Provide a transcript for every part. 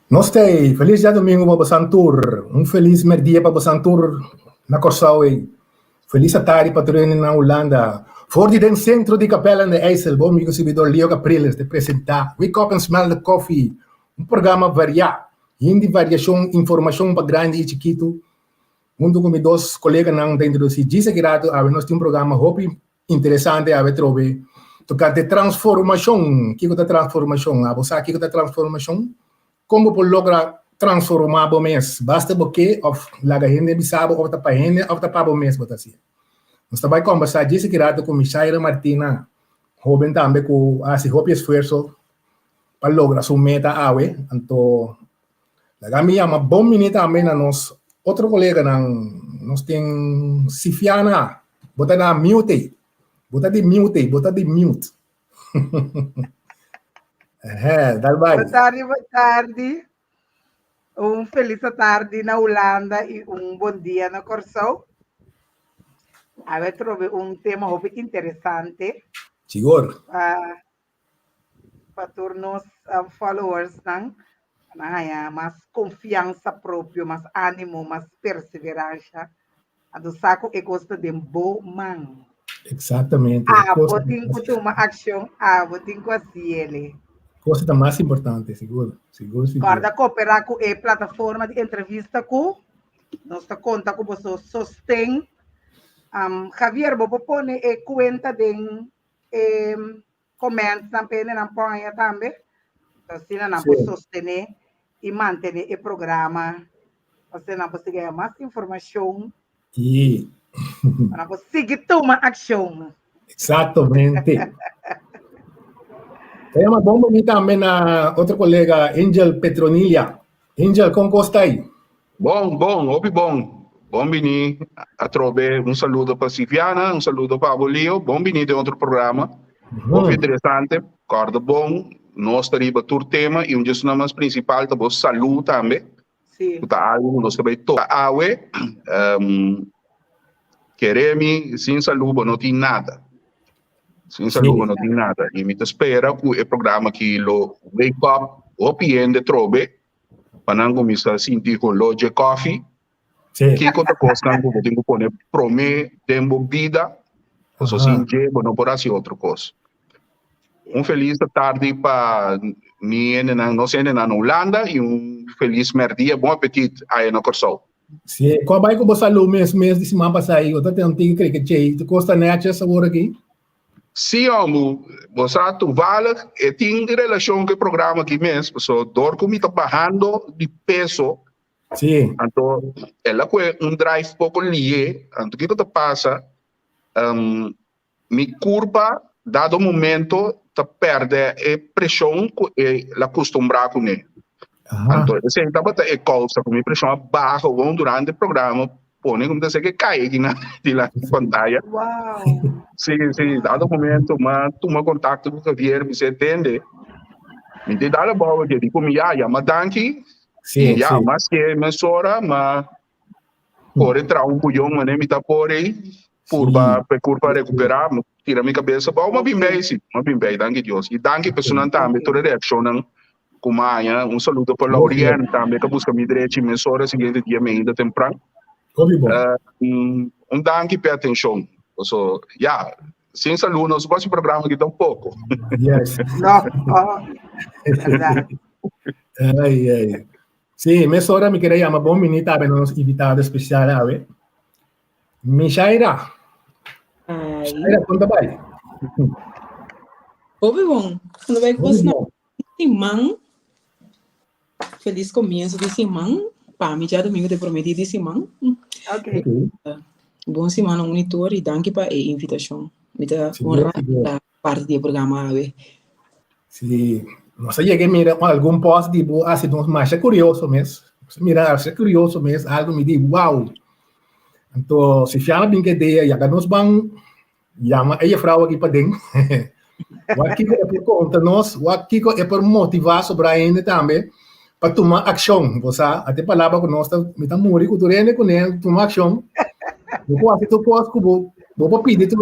Nostei, feliz dia domingo para Santur. Feliz merdia para Santur na Corsauei. Feliz tarde para tudo na Holanda. Voor die den centro di Capella in de IJssel, bom amigo subidor Leo Capriles te apresentar Wake Up and Smell the Coffee, programa variado, de variação, informação para grande e chiquito. Junto com meus dois colegas dentro do Dice Grato, nós temos programa muito interessante, trobe tocar de transformação. Que é a transformação? Você sabe o que é a transformação? Como por lograr transformar o mês? Basta porque of laga gente bisabo of tapa gente of tapa o mês bota assim. Nós vai conversar disso que rato com Michaela Martina, jovem também com esse hope esforço para lograr sua meta awe. Então, laga minha uma bom minita também na nós outro colega nós tem Sifiana, bota na mute, bota de mute. Boa tarde. Feliz tarde na Holanda e bom dia na Corsau. Eu trouxe tema muito interessante. Senhor. Para os followers, mais confiança própria, mais ânimo, mais perseverança. Do saco é gosta de bom man. Exatamente. Botem com uma ação, botem com a CL. Coisa mais importante, seguro. Guarda cooperar com a plataforma de entrevista com nós conta com você sostém. Javier, vou pôr a conta de comentários também na página também. Então, assim, nós vamos sostener e manter o programa. Você não pode ganhar mais informação. E não pode seguir tomar ação. Exatamente. Tem uma bomba também na outra colega, Angel Petronilha. Angel, como está aí? Bom. Bom vini a trobe. Saludo para Siviana, saludo para Abolio. Bom vini de outro programa. Muito interessante. Corda bom. Nós temos todo tema e dos nomes principais é saúde também. Sim. Nós também toca awe. Queremos sem saúde não tem nada. Sem saúde não tem nada. E me espera que o programa que lo wake up o piende trobe para não começar a sentir com loja coffee. Que outra coisa que eu tenho que pôr prome tempo vida. Ou assim je não pode ser outra coisa. Feliz tarde para nós na Holanda e feliz merdia, bom apetite aí na Corsau. Sim, qual vai que você falou mês de semana passada aí? Eu tenho que tu gosta nessa sabor aqui? Sim, você vale e tem relação com o programa aqui mesmo, so dor como está bajando de peso. Sim. Então, ela foi drive pouco lié, então o que passa? Mi curva dado momento te perde a pressão que ela acostumbra com ele. Então, se então a causa com a pressão baixa durante o programa, põe como dizer que cai aqui na pantalla. Uau! Sim, dado momento, mas toma contato com o Javier, você entende? Me dá a bola que digo, mas danke. Sim. Mas que é mensura, mas por entrar bulhão, mas nem me tá por aí, curva recuperar, tira minha cabeça, mas bem bem, danke Deus. E danke pessoal também, toda reação, como saludo para Lauriane também, que busca minha direita, mensura, seguinte dia, me ainda temprano. Danke pela atenção. So, sem saúde, nós vamos programa aqui tão pouco. Yes. Ai. Sim, mas ora me queria uma boa minita para nós invitado especial, ave. Michaela. Michaela, conta vai. Bom. Quando vai começar semana, feliz começo de semana. Para mim já domingo te prometi de semana. Ok. Bom semana monitor e danke para a invitação. Me dá honra parte do programa, ave. Sim. Não sei que mira algum post de boa, assim, mas é curioso mesmo. É curioso mesmo, algo me diz, uau. Então, se chama bem que ideia, já que nós vamos, chama a frau aqui para dentro. O aqui é por conta nós, o aqui é por motivar sobre a gente também, para tomar ação. Você até palavra com nós, me está morrendo, tu rende com ele, tomar ação. Depois, tu pode vou pedir tu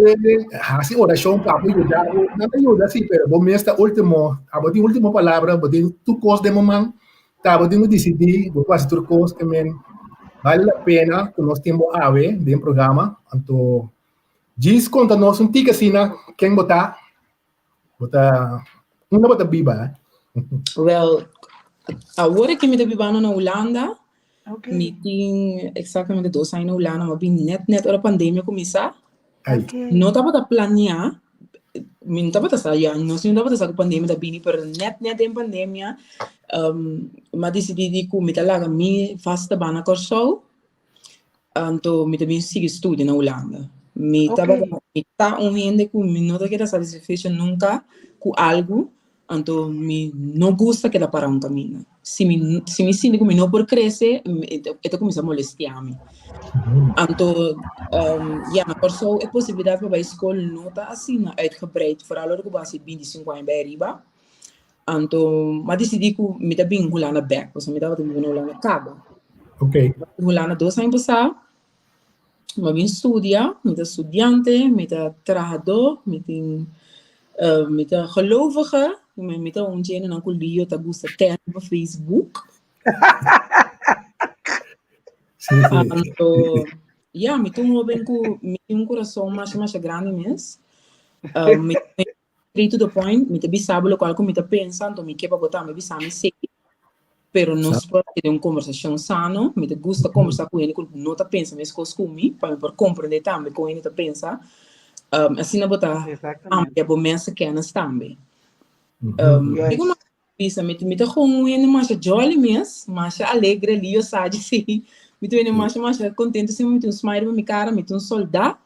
assim oração para ajudar, não ajuda assim, pero vou mesmo último palavra, vou ter tu coisa de momento Tava de decidir, vou fazer outra coisa também. Vale a pena que nós temos a ver dentro do programa. Então, diz conta nós um tique assim, quem botar, não botar biba. Well, agora que me devo ir na Holanda, Okay. me tem exatamente 2 anos na Holanda, mas bem net a pandemia começar. Okay. Não estava a planear, não estava a sair, não estava a sair a pandemia da bini, pero net em pandemia, mas decidi que me talaga me fasta bana corso, então me também sigo estudo na Holanda. Me estava a gente que me não quer satisfecho nunca com algo, então me não gosta que dá para um caminho. Se me sinto que me não por crescer, eu começo a molestar-me. Então, na corso é possibilidade para a escola não está assim uitgebreid, vooral ook als je 25 jaar bij riba. Então, mas decidi que me está bem Holanda back, porque me estava bem Holanda cabo. Ok. Holanda 2 anos passado, mas bem estudia, me está estudante, me está trabalhador, me está gelovige, me está gente na colégio, está gosta ter no Facebook. Sim. Então, me tenho um coração mais grande mesmo. Me straight to the point, me te sabe lo qual que me te pensa, então me quer para botar, me sabe sei, pero não se pode ter uma conversação sano, me te gusta conversar com ele, não te pensa, mas comigo, para me compreender também com ele te pensa, assim não botar, é bom mensa que é também. Digo mais isso, me te com ele mais jolly mesmo, mais alegre ali, eu sabe sim, me te mais contente, se me te smile na minha cara, me te soldado.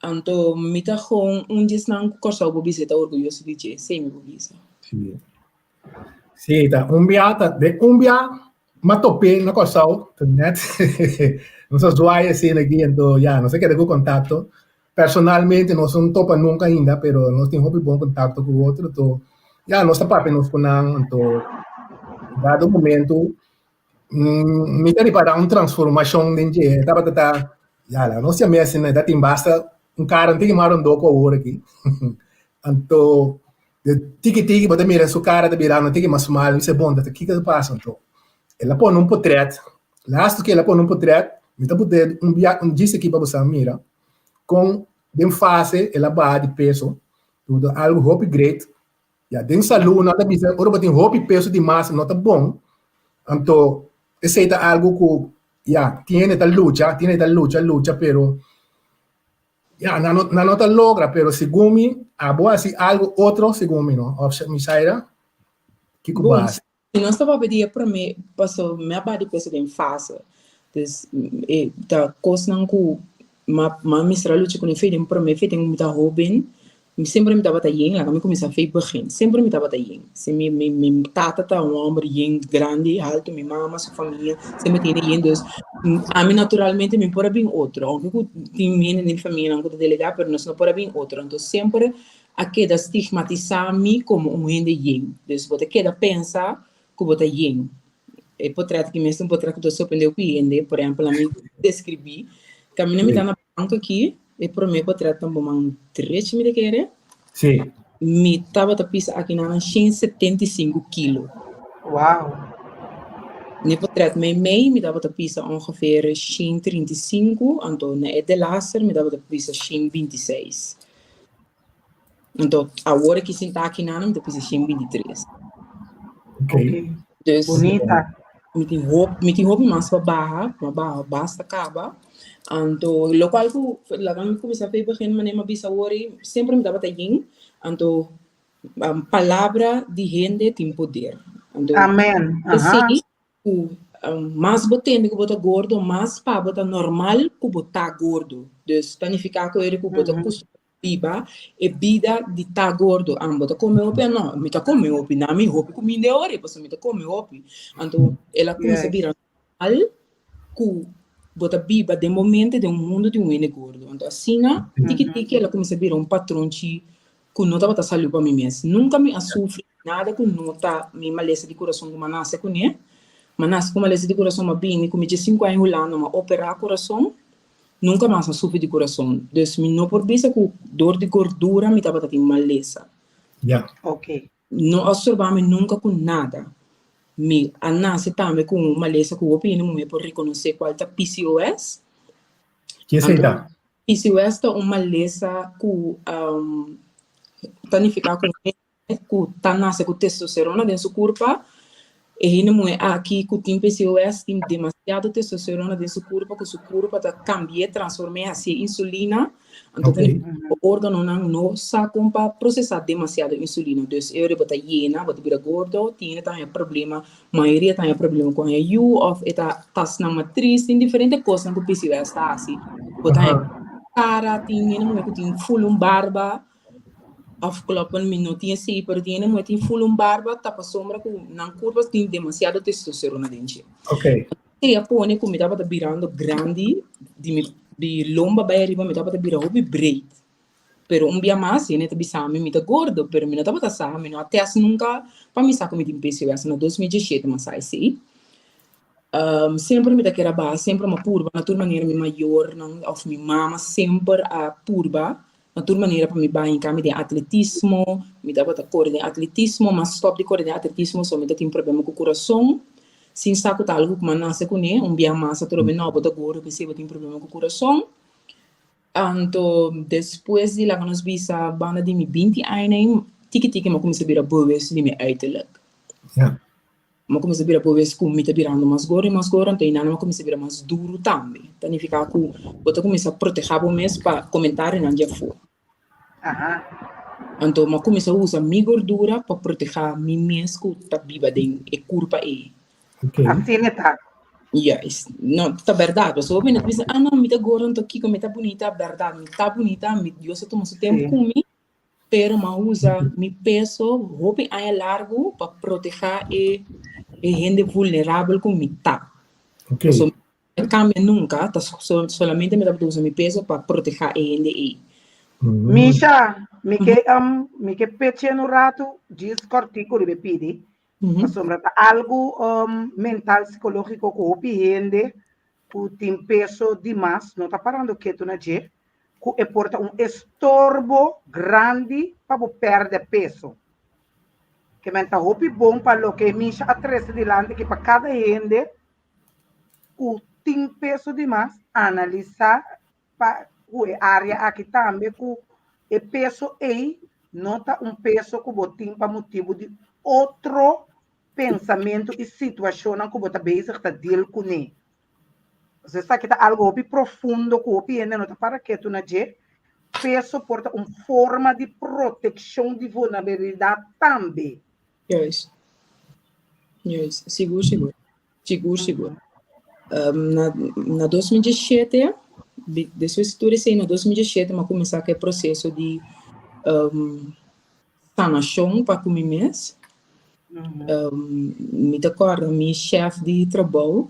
Então, me tá com dia não corso o bobisa tá orgulhoso de dizer, sem me bobisa. Sim, tá. Mas topei na corso, net. Não sou joia assim aqui, então, não sei que tem contato. Personalmente, não sou topa nunca ainda, pero nós temos um bom contato com o outro, então, nós tá papel nos conang, então, dado momento, me tá para uma transformação dentro de, nós temos assim, né, tem basta cara não tem que marar com a hora aqui. Então, tiki bota mira sua cara da virada, não tem que mais mal, isso é bom, data que passa então. Ela põe um portrait, last que ela põe um portrait, me tá poder um disse aqui para você mira, com dem fase ela bate peso, tudo algo hope great. Dem saúde, nada bisa, ora botem hope peso de massa, não tá bom. Então, esse é algo que tiene tal lucha, pero não te logra, pero según abo assim algo outro según no option mi saira que cubas se não estava pedindo para mim passou me abade peso de fase dus da cosnan ku ma misra lucha com efeito para mim feito muita robin sempre me tava tayeng lá me começa a fazer begin sempre me tava tayeng se me tata um homem grande alto minha mama sua família sempre tinha yeng dus a mim naturalmente me pode vir outro aunque tem minha família não pode delegar pero não pode vir outro então sempre a queda estigmatizar-me como gente yeng dus você queda pensar que você yeng e portrait que mesmo portrait que eu surpreendeu com ele por exemplo a mim descrevi caminho me tá na banca aqui e por mim portrait também um trecho me querer sim me tava tapisa aqui na 175 kg. Uau. Ne portret me dava tapisa ongeveer 135, então na de laser me dava tapisa 126. Então agora que senta aqui na me tapisa 123. ok Dus, bonita. Me tem roupa mais para barra basta acaba. Então local que lá vamos começar a fazer porque não me bisa worry sempre me dava tayin. Então palavra de gente tem poder. Então, Amém. assim, mais botando que bota gordo, mais para botar normal que botar gordo. Dus planificar com ele que bota custo biba e vida de tá gordo. Bota come opi não, me tá come opi na me roupa comida de hora, posso me tá come opi. Então ela começa a virar normal que bota biba de momento de mundo de homem gordo. Então assim, tiki ela começa a virar patrão que não estava saúde para mim mesmo. Nunca me sofri nada que não está me maleza de coração como nasce com ele. Mas nasce com maleza de coração mas bem, como de 5 anos lá não operar coração, nunca mais sofri de coração. Então, não por vista que dor de gordura me estava tendo maleza. Yeah. Ok. Não absorvamos nunca com nada. me anase também com uma lesa que eu opino me por reconhecer qual é PCOS. Que é isso? PCOS é uma lesa que tanificar com tanase com testosterona dentro do corpo. E não é aqui que tem PCOS tem demasiado testosterona dentro do corpo, que o corpo está cambiando, transformando assim insulina, então o órgão não sabe para processar demasiado insulina, então eu rebota hiena, bota vira gordo, tem também problema, a maioria tem problema com a ou está na matriz, tem diferentes coisas que o PCOS está assim, bota cara, tem não é que tem full barba. Afgelopen minuut tinha sim, pero tinha muito em full barba, tapa sombra com na curva tem demasiado testosterona dentro. Ok. E a pone como me tava virando grande, de lomba vai arriba me tava virando breed. Pero dia mais, né, tá bisame me tá gordo, pero me não tava sabe, não até assim nunca para me saco me tem peso essa no 2017, mas aí sim. Sempre me tá que era base, sempre uma curva, na tua maneira me maior, não, of me mama sempre a curva. Na tua maneira para me bancar, me de atletismo, me dá para correr de atletismo, mas stop de correr de atletismo, só me dá tem problema com o coração. Sem saco tal algo que nasce com ele, dia massa trobe não bota gordo, que se tem problema com o coração. Então, depois de lá que nós visa banda de me 20 anos, tiki mas comecei a virar boas de me uiterlijk. Mas comecei a virar boas com me tá virando mais gordo, então ainda comecei a virar mais duro também. Então, ficar com, bota começar a proteger o mês para comentar não já for. Então, eu comecei a usar minha gordura para proteger mim mesmo que está viva dentro e curva aí. Assim está. Yes, não, tá verdade. Pessoa vem e diz, não, me tá gorda, tô aqui, me tá bonita, verdade, me tá bonita, eu só tomo seu tempo comigo, pero eu usa meu peso, roupa aí largo para proteger e gente vulnerável como me tá. Ok. So, não cambia nunca, tá solamente me dá para usar meu peso para proteger a gente aí. Misha, me que peche no rato, diz cortico de pidi. Sombra algo mental, psicológico que o piende, que tem peso demais, não está parando quieto na gente, que porta estorbo grande para perder peso. Que menta hopi bom para o que Misha atrás de lande, que para cada gente, que tem peso demais, analisar para a área aqui também, que o peso aí não está peso que botem para motivo de outro pensamento e situação que você está deal com ele. Você sabe que está algo bem profundo que o ainda não está para que tu não je, peso porta forma de proteção de vulnerabilidade também. Yes, seguro. Na 2017, depois que eu na 2017, eu comecei aquele processo de sanação para comer mesmo. Me recordo, meu chefe de trabalho,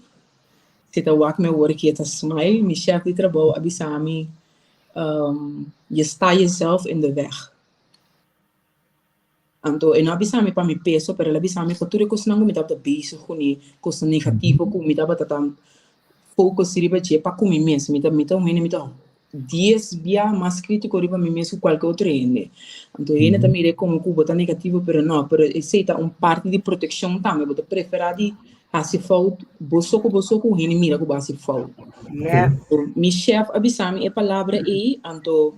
se eu work meu work at smile, meu chefe de trabalho avisou-me, je está jezelf in de weg. Então, ele não avisou-me para meu peso, mas ele avisou-me que tudo que eu não me dava bezig com ele, coisa negativa, que me dava foco riba para comer mesmo, me dava 10 via mais crítico riba mim mesmo qualquer outro ende. Então, ele também é como que botar negativo, mas não, esse é parte de proteção também, eu prefiro de fazer falta, bosoco, ele mira que vai fazer falta. Meu chefe avisou-me a palavra aí, então,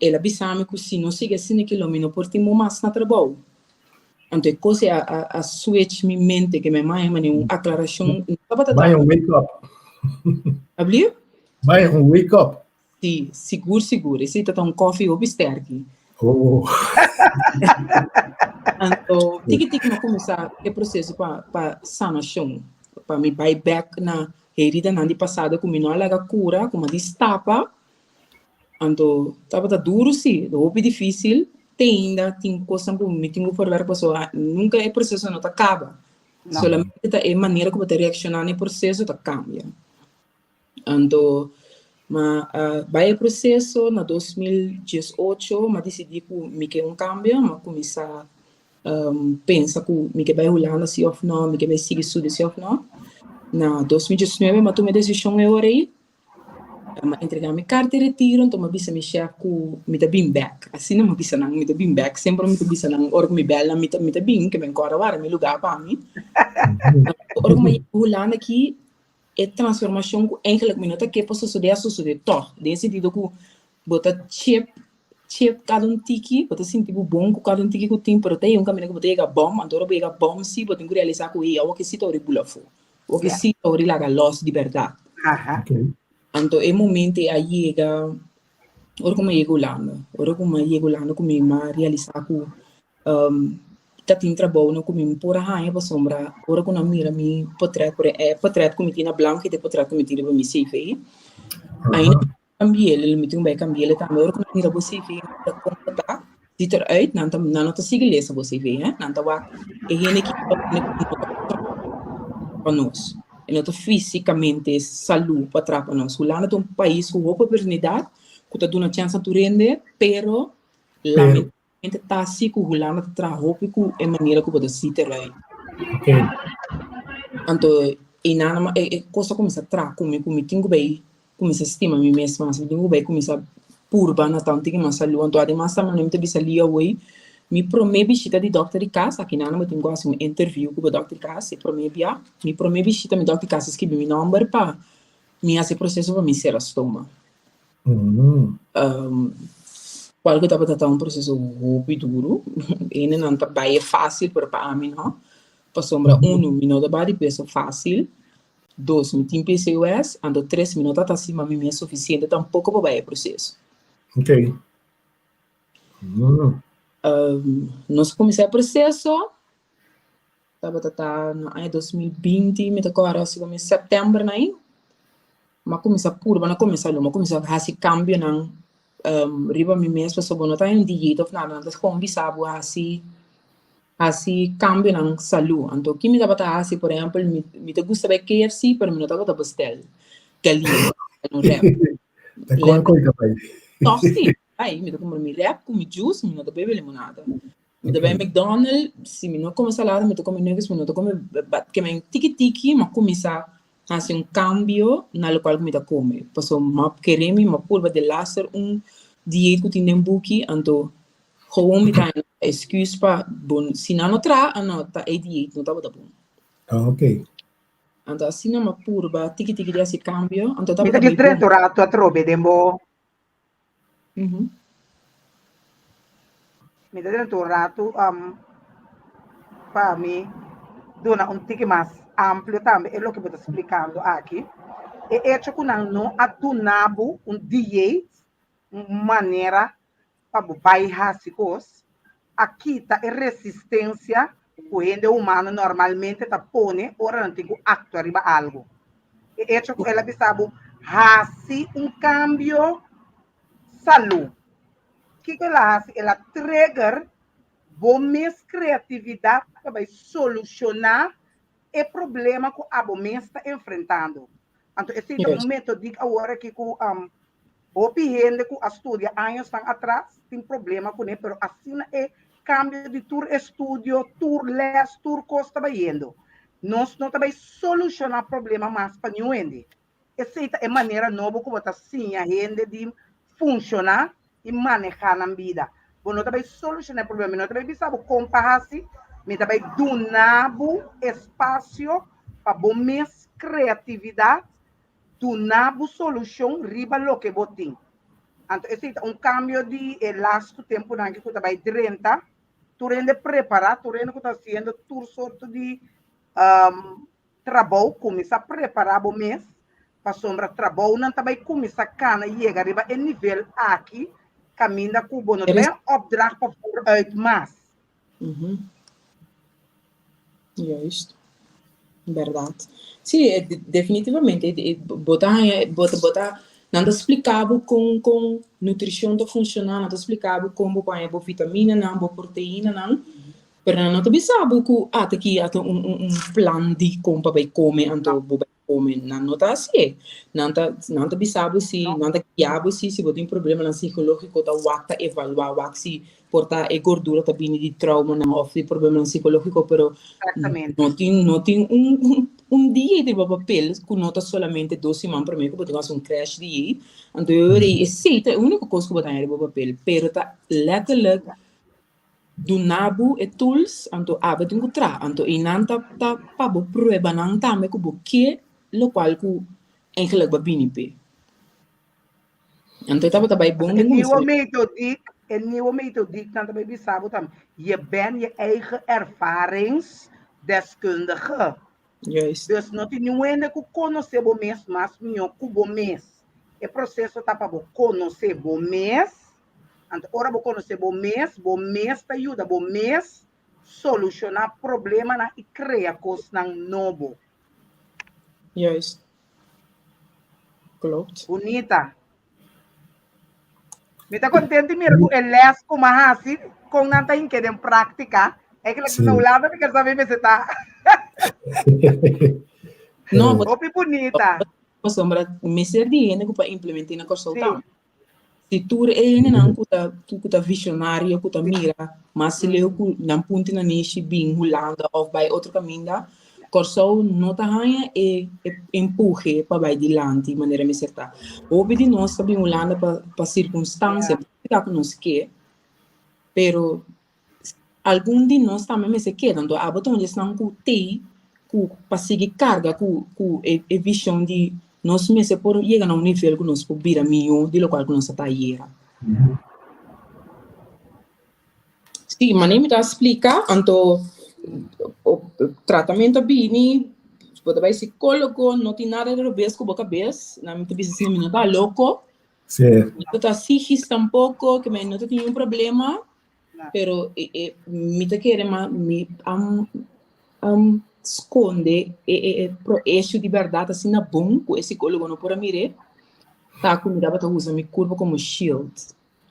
ele avisou-me que se não siga assim quilômetro, por tempo mais na trabalho. Então, coisa a switch minha mente, que minha mãe uma aclaração. Vai wake up. Abriu? Vai wake up. Sim, seguro. Esse tá coffee ou bisterque. Oh. Então, tique não começar o processo para sanação, para me buy back na herida na de passada, como não alaga cura, como destapa. Então, tava duro sim, é difícil. Tem coisa que me tenho por ver pessoa, nunca é processo não acaba. Solamente é maneira como te reaccionar no processo tá cambia. Então, mas vai o processo na 2018, mas decidi que me quer cambio, mas começar pensa que me quer vai rolando assim ou não, me quer vai seguir isso assim ou não. Na 2019, mas tomei decisão eu aí. Ma entregar minha carta de retiro, então eu bisa me chef com me da bim back. Assim não me bisa nang me da bim back, sempre me da bisa nang or me bela me da bim que me agora agora me lugar para mim. Or me hulando aqui é transformação que eigenlijk minuto que posso suceder toch. Nesse sentido que bota chip cada tiki, bota sentir bom com cada tiki que tem, pero tem caminho que bota ega bom, andora bota ega bom se bota realizar com ele, o que se tori bulafo. O que se tori laga loss de verdade. Okay. Então, é momento aí ora como chego lá, como me realizar com tá tem trabalho com me por a para sombra, ora quando mira me portrait como tinha branco e portrait como tinha para me CV. Aí cambiei ele me tem bem cambiei também, ora quando mira você CV para completar ziet eruit, não tá siga lezen você CV, hè, não tá wa é gente que para nós. E não fisicamente saúde para trás para nós. Lá é um país com boa oportunidade, que está dando chance de render, pero lamentablemente está assim que o lá está trabalhando com a maneira que pode se ter aí. Então, e nada é coisa começa a trabalhar comigo tenho bem, começa a estimar mim mesma, mas tenho bem começa a purba na tanto que mais saúde. Então, además também não me tem ali hoje. Mi promê visita de doctor de casa, aqui na tem quase um interview com o doctor de casa, mi promê visita de doctor de casa, escrevi meu número para me fazer processo para me ser a estoma. Qual que estava tratando um processo muito duro, e não está bem fácil para mim, não? Para sombra, minuto de peso fácil, 2, me tem PCOS, ando 3 minutos está acima de mim é suficiente, tampouco para bem processo. Ok. Nós começamos o processo, estava em 2020, me agora em setembro, né? Mas começa puro, mas começa a fazer cambio, não? Riba me mesmo, só não tem dieta ou nada, então como sabe assim cambio na saúde. Então que me dava assim, por exemplo, me gusta bem KFC, mas me não dava pastel, galinha, no rap. Tá com a coisa pai. Tosti. Aí, me dá como me rap, com juice, me dá bebe limonada. Me dá bem McDonald's, se me não come salada, me dá come nuggets, me não dá come que me tiki mas começa a fazer um cambio na local que me dá come. Passou uma quereme, uma pulva de laser, dieta que tem buki, então gewoon me dá excuse para bom, se não tá é dieta, não tá bom. Ok. Então assim uma pulva, tiki de esse cambio, então tá bom. Me dá direto a trobe, dembo. Me dá dentro rato para mim dona tique mais amplo também é o que eu estou explicando aqui é hecho que não atunabo dieta maneira para baixar as coisas aqui tá é resistência o ende humano normalmente tá põe ora não tem que actuar riba algo é hecho que ela sabe assim cambio saúde que ela faz? Ela trigger boa criatividade para solucionar o problema que a boa está enfrentando. Então, esse é um método que agora que o gente que estuda anos atrás tem problema com ele, mas assim é cambio de tur estudo, tur les, tur coisa está indo. Nós não também solucionar problema mais para ninguém. Essa é a maneira nova como está assim a gente de funcionar e manejar na vida. Bom, não também solucionar o problema, não também sabe comparar-se, mas também donar espaço para bom mais criatividade, donar solução riba lo que botem. Então, esse é um cambio de elástico tempo na que tu também drenta, tu rende preparar, tu rende que está fazendo tudo sorte de trabalho, começa a preparar bom mês, para sombra trabalho, não também começa a cana e chega riba em nível aqui, caminha com o bono também opdracht para vooruit mais. É isto. Verdade. Sim, definitivamente. Botar não te explicava com nutrição está funcionando, não te explicava como põe a vitamina, não, a proteína, não. Mas não te sabe que aqui há um plano de como para comer, então come, não está assim. Não te sabe se, não te guiava se você tem problema no psicológico, tá wakta evaluar se porta é gordura tá vindo de trauma, não ou de problema psicológico, pero não tem un dia di papel que nota solamente 2 semanas para mim que botar um crash de então eu aceita a única coisa que botar é papel pero tá letterlijk do nabo e tools então aba tem que tra então e não tá para bo prova não tá me que bo que lo qual que eigenlijk babini pe então tá bij bom En nieuwe methodiek, dan bij Bisabo tam. Je bent je eigen ervaringsdeskundige. Juist. Dus não tem ninguém que conhecer o mês, mas melhor que o mês. O processo tá para conhecer o mês. Então, ora vou conhecer o mês te ajuda o mês solucionar problema e criar coisas novo. Juist. Klopt. Bonita. Me está contente mira com o les como assim, com nada em que em prática. É que Sim. na Holanda me quer saber se está. Não, Opi bonita. sombra me servia né para implementar na consulta. Se tu não kuta visionário, kuta mira, mas se leu ku não ponte na niche bem Holanda ou by outro caminho, corso não tá ganha e empurre para vai dilante maneira me certa. Houve de nós também Holanda para circunstância, que nos que, pero algum de nós também me se queda, então a botar onde estão com tei, com para seguir carga, com e visão de nós me se por chegar a nível que nós por vira milhão de local que nós está aí. Sim, mas nem me dá explicar, então o tratamento bem, pode vai psicólogo, não tem nada de revés com a cabeça, não me precisa ser não tá louco, Certo. não tá psiquista um pouco, que não tem um problema, pero me tá querendo me esconde pro eixo de verdade assim na bom com esse psicólogo não por mire tá com me dá para usar minha curva como shield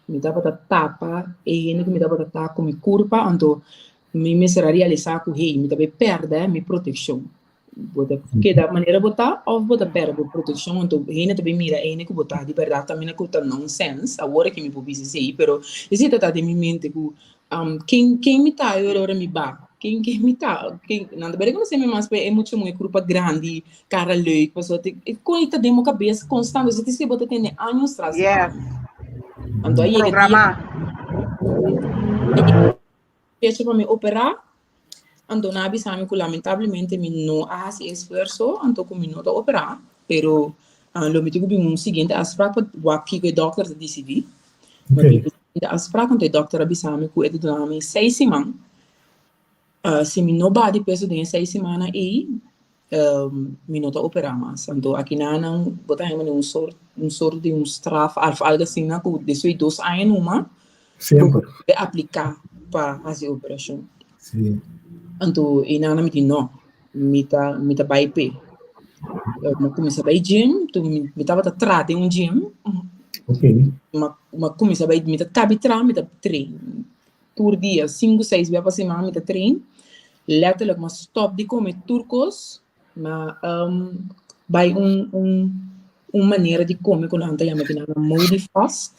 me dá para tapa e ele me dá para tapa com minha curva então me será realizar com ele me dá para perder minha proteção botar que da maneira botar ou botar perder proteção então ele também mira ele que botar de verdade também não conta nonsense agora que me publica aí pero esse tá de minha mente quem me tá eu agora me ba quem me tá quem não deve reconhecer mas é muito uma grupo grande cara leuk pessoa tem coisa de uma cabeça constante você se botar tem anos atrás Yes. então aí Programa. deixa para me operar então na bisame que lamentavelmente me não faz esforço então como não tô operar pero lo me digo seguinte as fraco o aqui que o doutor decidi as fraco que o doutor bisame que é do nome 6 semanas se me não bate peso de 6 semanas e me não tá operar mais então aqui não botar um sorte de straf algo assim na que de 2 anos uma Sempre. aplicar para fazer a operação Sim. então e não me diz não me tá vai pé eu comecei a vai gym então me tava trate um gym Ok. mas comecei a vai me tá cabe me tá treino por dia 5, 6 vezes por semana me tá treino letterlijk mas stop de comer turcos mas vai maneira de comer quando anta chama que não moody fast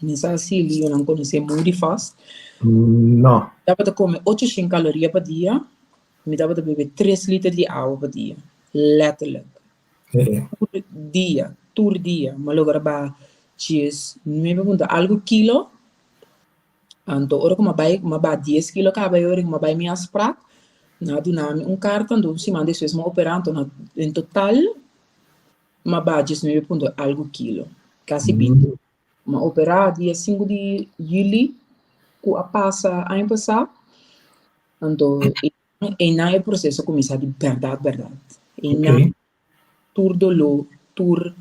nessa assim eu não conhecia moody fast Não. dava de comer 800 calorias por dia me dava de beber 3 litros de água por dia letterlijk por dia mas agora ba cheese me pergunta algo quilo então ora como vai 10 kilo acaba eu como vai me asprar na do nome cartão do cima desse mesmo operando em total ma budget me ponto algo quilo quase 20 ma operar dia 5 de julho com a passa ano passado então e na é processo começar de verdade e na tur dolor tur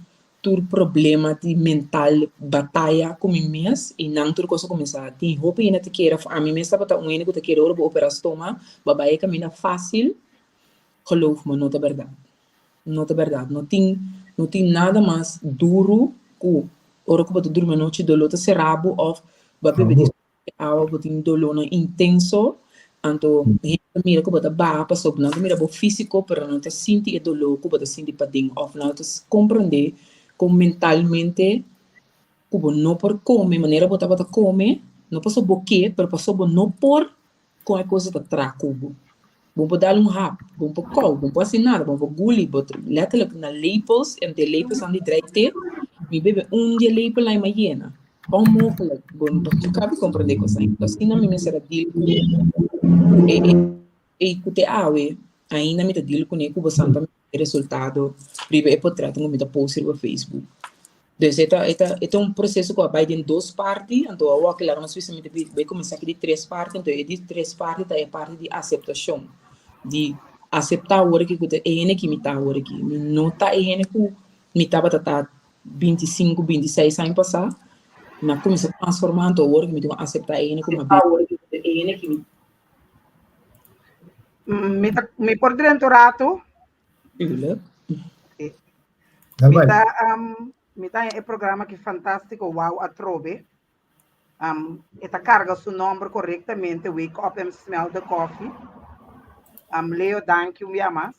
problema de mental batalha com mim mesmo e não tur coisa começar tem roupa ainda te queira a mim mesmo para um único te queira operar estômago babai caminha fácil geloof-me não é verdade não tem nada mais duro que ora que você dorme noite dolor te serabo ou babai beber água tem dolor intenso então mira que você vai passar não mira o físico para não te sentir dolor que você sente para dentro ou não te compreender como mentalmente como não por comer maneira você comer não passou boque pero passou não por com a coisa da tracubo Vamos dar hap, vamos kou, vamos assinar, vamos gully, letterlijk naar lepels en de lepels aan die drijfteer. Mi bebe die lepel naar mij jena. Onmogelijk, je kan comprender cosa. Assim na minha será deal e kute awe, ainda me tá deal com ele, você não resultado, prive é portrait no me tá post no Facebook. Dus é processo que vai em duas partes, então eu acho que lá nós vai começar aqui de três partes, então de três partes é a parte de aceitação, de aceitar o que é ele que me tá o que não tá ele que me tava tá 25, 26 anos passar, na começa a transformar então o que me tá aceitar ele como a ele que me por dentro rato. Mita é programa que fantástico, wow, a trove. Esta carga seu nome corretamente, wake up and smell the coffee. Leo, danke mais.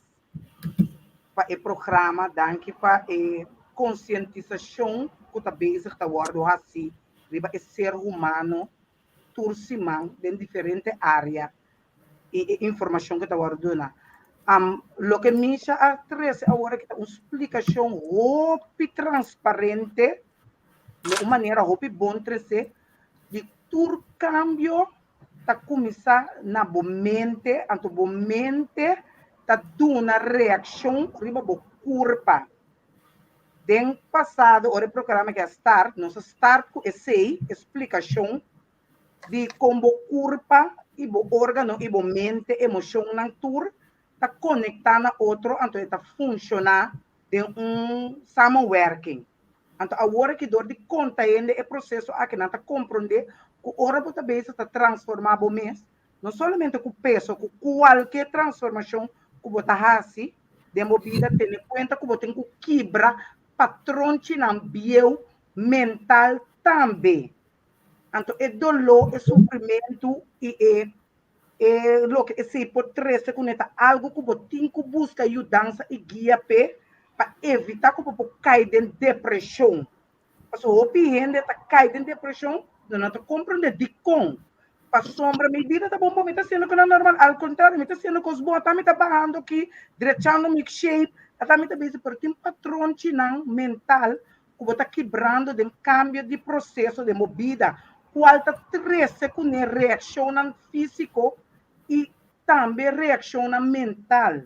Para o programa, danke para a conscientização que está bezig te worden assim, riba é ser humano, tursimang, em diferente área e informação que está worden. Lo que me a três agora que tá uma explicação hopi transparente, de uma maneira hopi bom trece, de tur cambio tá começar na bomente, anto bomente tá dando uma reação riba bo curva. Den passado, o programa que é start, nosso start com essa explicação de como curva e bo órgano e bo mente, emoção na tur está conectando a outro, então está funcionando de samenwerking. Então, agora que dor de conta ainda é processo aqui não está compreender que a hora que você está transformando o mês, não somente com o peso, com qualquer transformação que você faz, de movida, tendo em conta que você tem que quebrar patrão bio mental também. Então, é dolor, é sofrimento e lo que se por três conecta algo que você tem que buscar ajuda e guia para evitar que você caia em depressão. Porque o gente está caindo em depressão, não está compreendendo de como. Para sombra, minha vida está bom, me está sendo que não é normal. Ao contrário, me está sendo que os bons, está me barrando aqui, direitando o shape, está me bem, porque tem um patrão mental que você está quebrando de cambio de processo de movida. Qual está três com reação físico e também reação mental.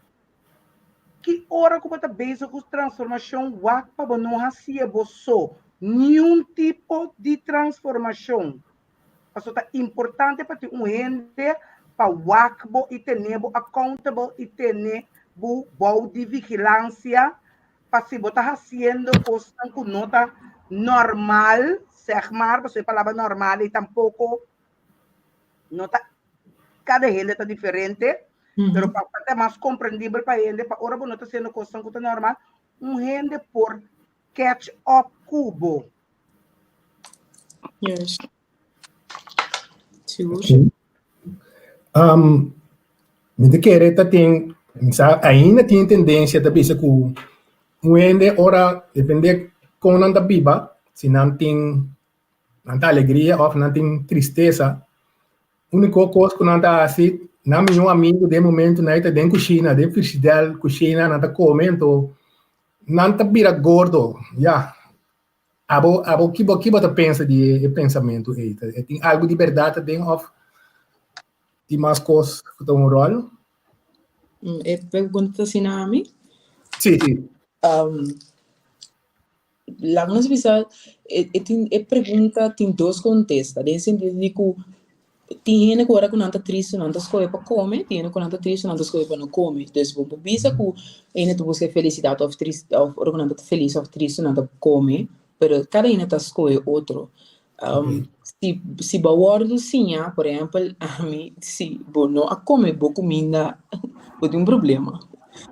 Que hora que você está bem com transformação, para não receber só nenhum tipo de transformação. Isso é importante para ter gente para o e ter accountable e ter boa de vigilância para se você está fazendo coisas que não está normal, mas você palavra normal e tampouco não está. Cada gente está diferente, mas para ser mais compreendível para ele, para hora não está sendo coisa que está normal, gente por catch up cubo. Yes. Me querer tem ainda tem tendência de pensar que o gente ora depende como não está viva, se não tem alegria ou não tem tristeza. A única coisa que não está assim, não é um amigo de momento, não está dentro da cozinha, de felicidade, cozinha, não está comendo, não está vira gordo, já. O que você pensa de pensamento? Tem algo de verdade dentro de mais coisas que estão no rol? É pergunta assim a mim? Sim. Lá nós bisa é pergunta tem dois contextos, tem sentido de que tem gente que agora que não está triste, não está escolhendo para comer, tem gente que não está triste, não está escolhendo para não comer. Então, vamos bisa que ainda tu busca felicidade ou triste, ou não está feliz ou triste, não está comer, mas cada ainda está escolhendo outro. Se bawardo sim, por exemplo, a mim se não a comer boa comida, pode um problema.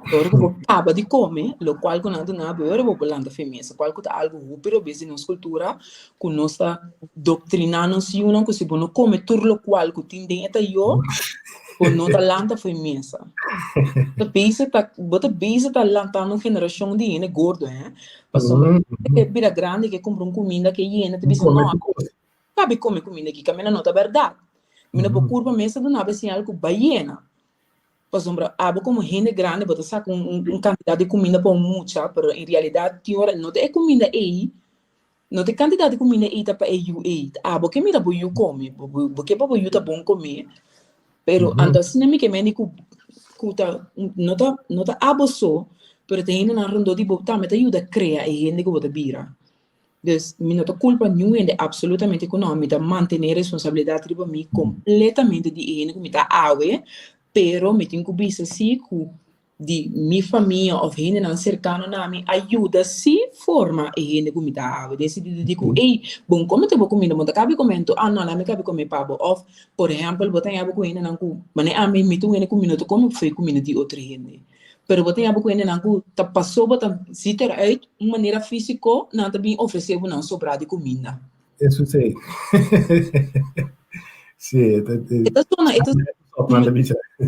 Agora que você acaba de comer, o qual que não dá agora vou falando femesa, qual que tá algo super bem na cultura, que nós está doutrinando se não que se você não come tudo o qual que tem dentro eu, ou não tá lanta femesa. Bota base tá lantando uma geração de gente gordo, passou que vira grande que compra comida que gente te pensa não, cabe comer comida que caminha não tá verdade. Mina por curva mesa do nada assim algo baiena. Por ejemplo, abo como gente grande, bota saca quantidade de comida para mucha, pero em realidade, tem hora, não tem comida aí, não tem quantidade de comida aí para eu aí. Abo que mira para eu comer, porque para eu tá bom comer, pero ando assim nem que me kuta não tá abo só, pero tem ainda na rondo de botar, mas ajuda a criar e gente que bota bira. Dus mi nota culpa nenhuma absolutamente econômica manter a responsabilidade para mim completamente de ene que me tá awe, pero me tenho que bisa assim de minha família ou gente não cercano na mim ajuda se forma e ene que me tá awe. Decidi digo, ei, bom como te vou comida, monta cabe comento, não, lá me cabe comer pabo, ou por exemplo, botar abo com ene não cu, mas a mim me tu ene comida, como foi comida de outra gente. Pero botem abo com ele não tá passou botar se ter aí uma maneira física não também oferecer não sobrar de comida. Isso sei. Sim,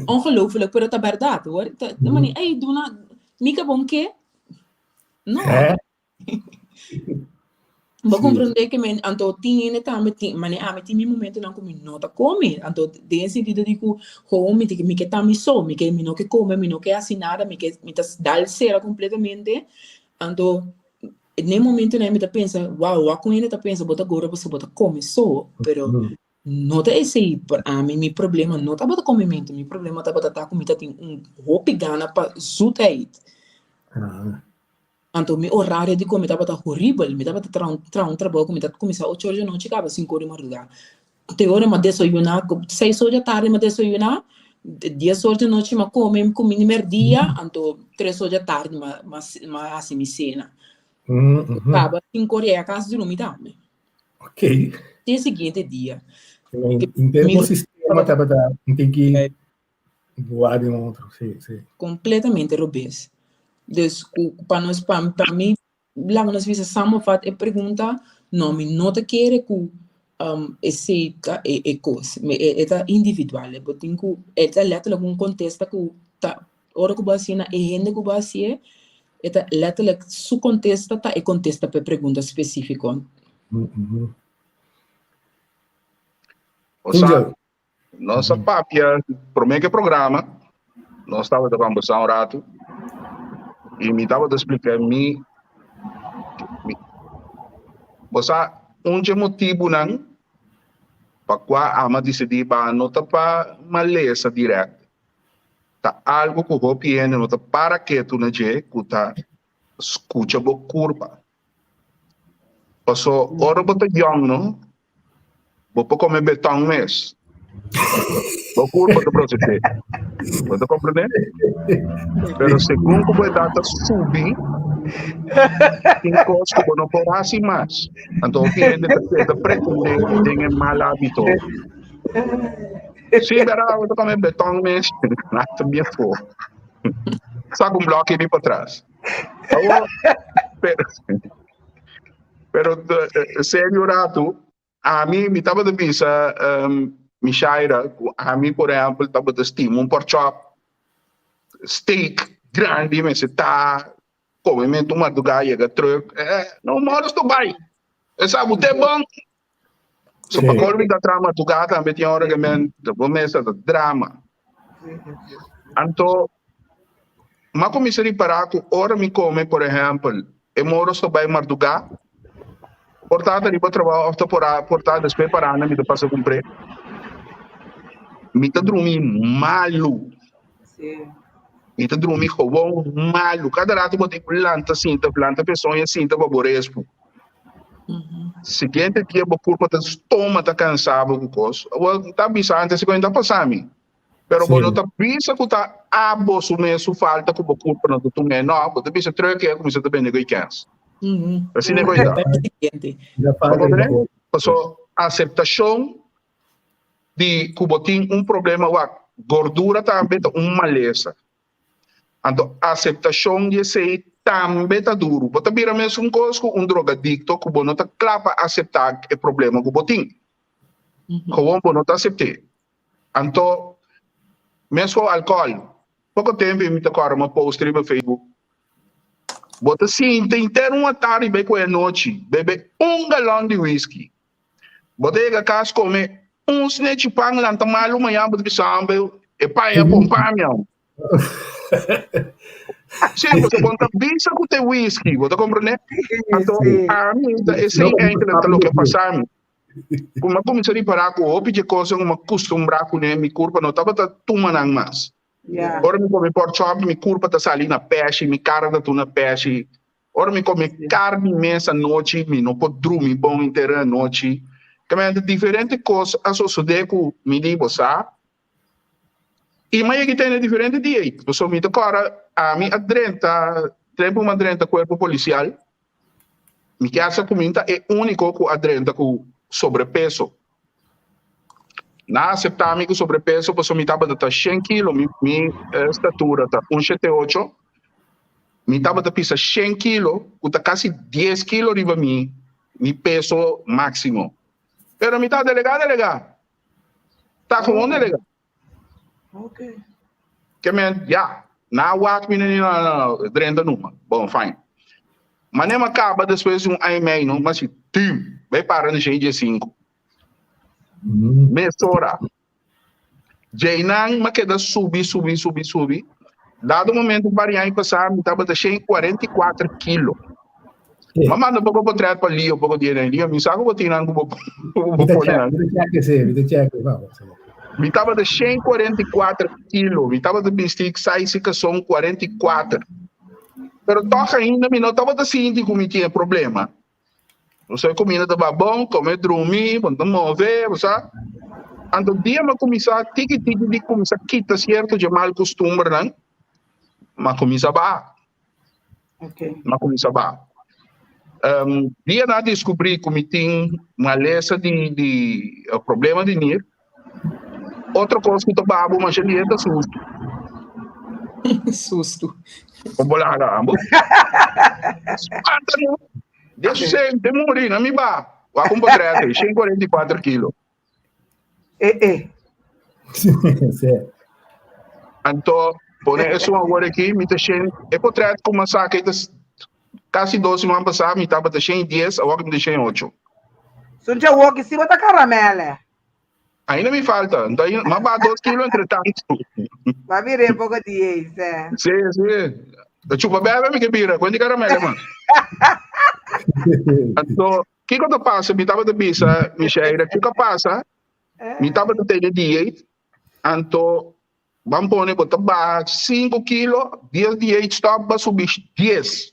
ongelooflijk, pero tá verdade, hoor. Mani, ei, dona, mica bom que? Não. Vou compreender que men anto tinha também mani a tem momento não comi não tá come anto de sentido de que home de que me que tá me só me que me não que come me não que assinada me que me tá dal cera completamente anto nem momento nem me tá pensa wow a com ele tá pensa bota agora você bota come só pero não tá esse por a mim meu problema não tá bota comimento meu problema tá bota tá comida tem roupa gana para zutait anto mi orario di come estava horrível, me estava tra um trabalho como estava começar 8 horas da noite, chegava 5 horas da madrugada. Te hora mas desayunar, 6 horas da tarde mas desayunar, 10 horas da noite mas come merdia, anto 3 horas da tarde mas assim me cena. Acaba 5 horas a casa de dormir também. Ok. Dia seguinte dia. Em termos sistema estava tem que voar de outro, sim. Completamente robês. Dus para nós para mim lá nós visa samovat e pergunta não me nota querer que esse é coisa é individual é botin que é letterlijk contexto que tá hora que você na é gente que você é letterlijk su contexto tá é contexto para pergunta específica. Nossa papia promete programa nós estava de conversar rato e me estava a explicar você motivo não para qual ama decidir para não tá para maleza direta tá algo que o PN não tá para que tu não je que tá escuta bo curva passou hora bota young não vou comer betão mês bo curva do processo você compreende? Pero segundo como a data subir, tem coisas que não pode assim mais. Então, o que é de pretender tem mal hábito. Sim, verá, eu também betão mesmo, lá também for. Saca bloco ali para trás. Pero sério, rato, a mim me estava de visa, me chaira, a mim, por exemplo, estava de estímulo, pork chop, steak grande, mas está comendo uma do gaia que truck, não moras do bai, sabe, o é bom. So para qual da trama do gato, também tem hora que men, da bomesa da drama. Então, mas começaria para que hora me come, por exemplo, e moras do bai marduga, portanto, ali para trabalhar, portanto, depois para ana me da passa cumprir. Me tá dormindo malo. Sim. Me tá dormindo como malo. Cada rato eu tenho planta pessoa assim, tá baboresco. Seguinte dia, o corpo tá estômago, tá cansado com coisa. Eu tá pensando antes que ainda passar mim. Pero quando tá pensa que tá abosso mesmo falta que o corpo não tá bem, não, quando pensa troca é como se tá bem negociando. Assim é coisa. Passou aceitação de que tem problema com gordura também tá maleza. Então aceitação de ser também tá duro. Bota vira mesmo coisa com drogadicto que não tá claro aceitar o problema que tem. Que não tá aceitar. Então mesmo álcool. Pouco tempo eu me tocaram uma post no Facebook. Bota sim, tem ter uma tarde bem com a noite, bebe galão de whisky. Bota aí a casa comer snatch pang lang tamalo mayabot ke sambe e pa ya pompamyaw Sim, você conta bisa com teu whisky, você compreende? Então, a mim, esse é aquilo que passamos. Como começar a reparar com o de coisa, uma costumbrar com minha curva, não estava tomando mais. Ora me come pork chop, minha curva está saindo na peixe, minha carne está na peixe. Ora me come carne imensa noite, me não pode dormir bom inteira noite. Que diferente coisa, a sociedade que me diz, sabe? E mas aqui tem diferente dia. Você me agora a mim adrenta, tempo uma adrenta corpo policial. Me que essa comida é único que adrenta com sobrepeso. Na aceitar que sobrepeso, você me tava de 100 kg, minha estatura tá 1,78. Me tava de pisa 100 kg, que tá quase 10 kg riba mim, meu peso máximo. Pero me tá delegado. Tá com um delegado. Ok. Que men, ja, na walk me na drenda numa. Bom, fine. Mas nem acaba depois de ano e meio, não, mas tim, vai para no dia 5. Mesora. Jainang, mas queda subir. Dado o momento, variar e passar, me estava deixando 44 quilos. Mas manda um pouco para trás para ali, um pouco de energia, me sabe o que eu tenho me estava de 144 quilos, me estava de vestir que são 44. Pero toca ainda, me não estava de sentir como tinha problema. Você comida estava bom, comer, dormir, quando mover, sabe? Então, dia me começar, tique, de começar a quitar certo de mal costume, não? Mas começa a Mas começa a dia na descobri que me tinha uma lesa de problema de nir. Outra coisa que eu estava mas ele é susto. Susto. Como lá, amor. Deixa eu ser, tem morrer, não me vá. Vai com poder, 144 quilos. Então, por isso agora aqui, me deixei, é poder começar aqui, quase 12 anos passados, me estava deixando 10, agora me deixei 8. So, já walk em cima da caramela. Ainda me falta, então, mas vai 2 quilos entretanto. Vai virar um pouco de ex, Sim. Eu chupa bebe, me que pira, quando caramelo, mano. Então, o que eu passa? Me estava de bisa, Michelle, o que eu passa? Me estava de ter dieta, então, vamos pôr, botar 5 quilos, 10 dieta, stop, vai subir 10.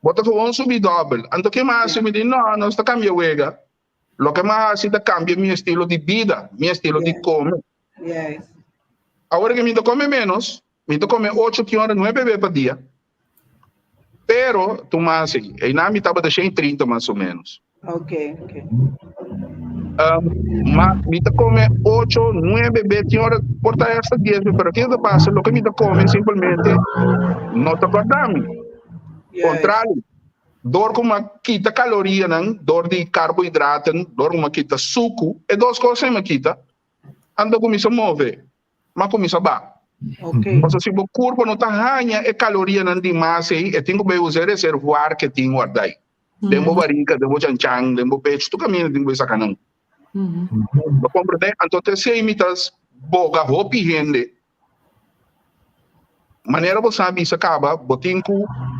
Bota com subir doble. Então, o que mais? Me diz, não está cambiando, wega. Lo que mais se cambia meu estilo de vida, meu estilo de comer. Agora que me come menos, me come 8 horas, 9 vezes por dia. Pero, tu mais, aí na me estava deixando 30 mais ou menos. Ok. Mas me come 8, 9 vezes horas por essa 10, pero que te passa, lo que me come simplesmente não te acordamos. Contrário. Dor com uma quita caloria, não? Dor de carboidrato, dor com uma quita suco, é duas coisas que quita. Anda começa a mover, mas começa a bater. Mas se o corpo não está ganhando é caloria não de massa e tem que usar o reservoir que tem guardado. Tem barriga, tem chanchang, tem peito, tu caminha tem que sacar não. Não compreende? Então se imitas boga roupa e rende. Maneira você sabe isso acaba, botinho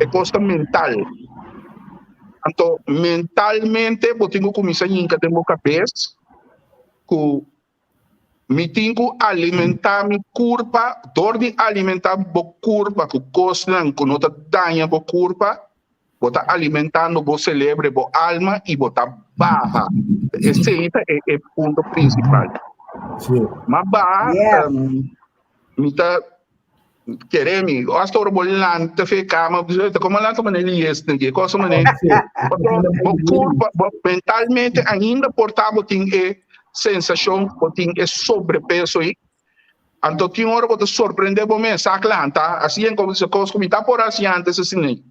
é costa mental. Então, mentalmente, eu tenho que começar a incar na minha cabeça que eu tenho que alimentar minha corpo, dor de alimentar minha corpo, que coisa que não está dando a minha corpo, vou estar alimentando meu cérebro, minha alma e vou estar barra. Esse é o ponto principal. Mas barra, me está queremi, eu acho que o bolante fica, mas como lá também ele é este, coisa maneira. Mentalmente ainda portava tem sensação, tem sobrepeso aí. Então tinha hora que te surpreender por mim, saclanta, assim como se coisa como está por assim antes assim.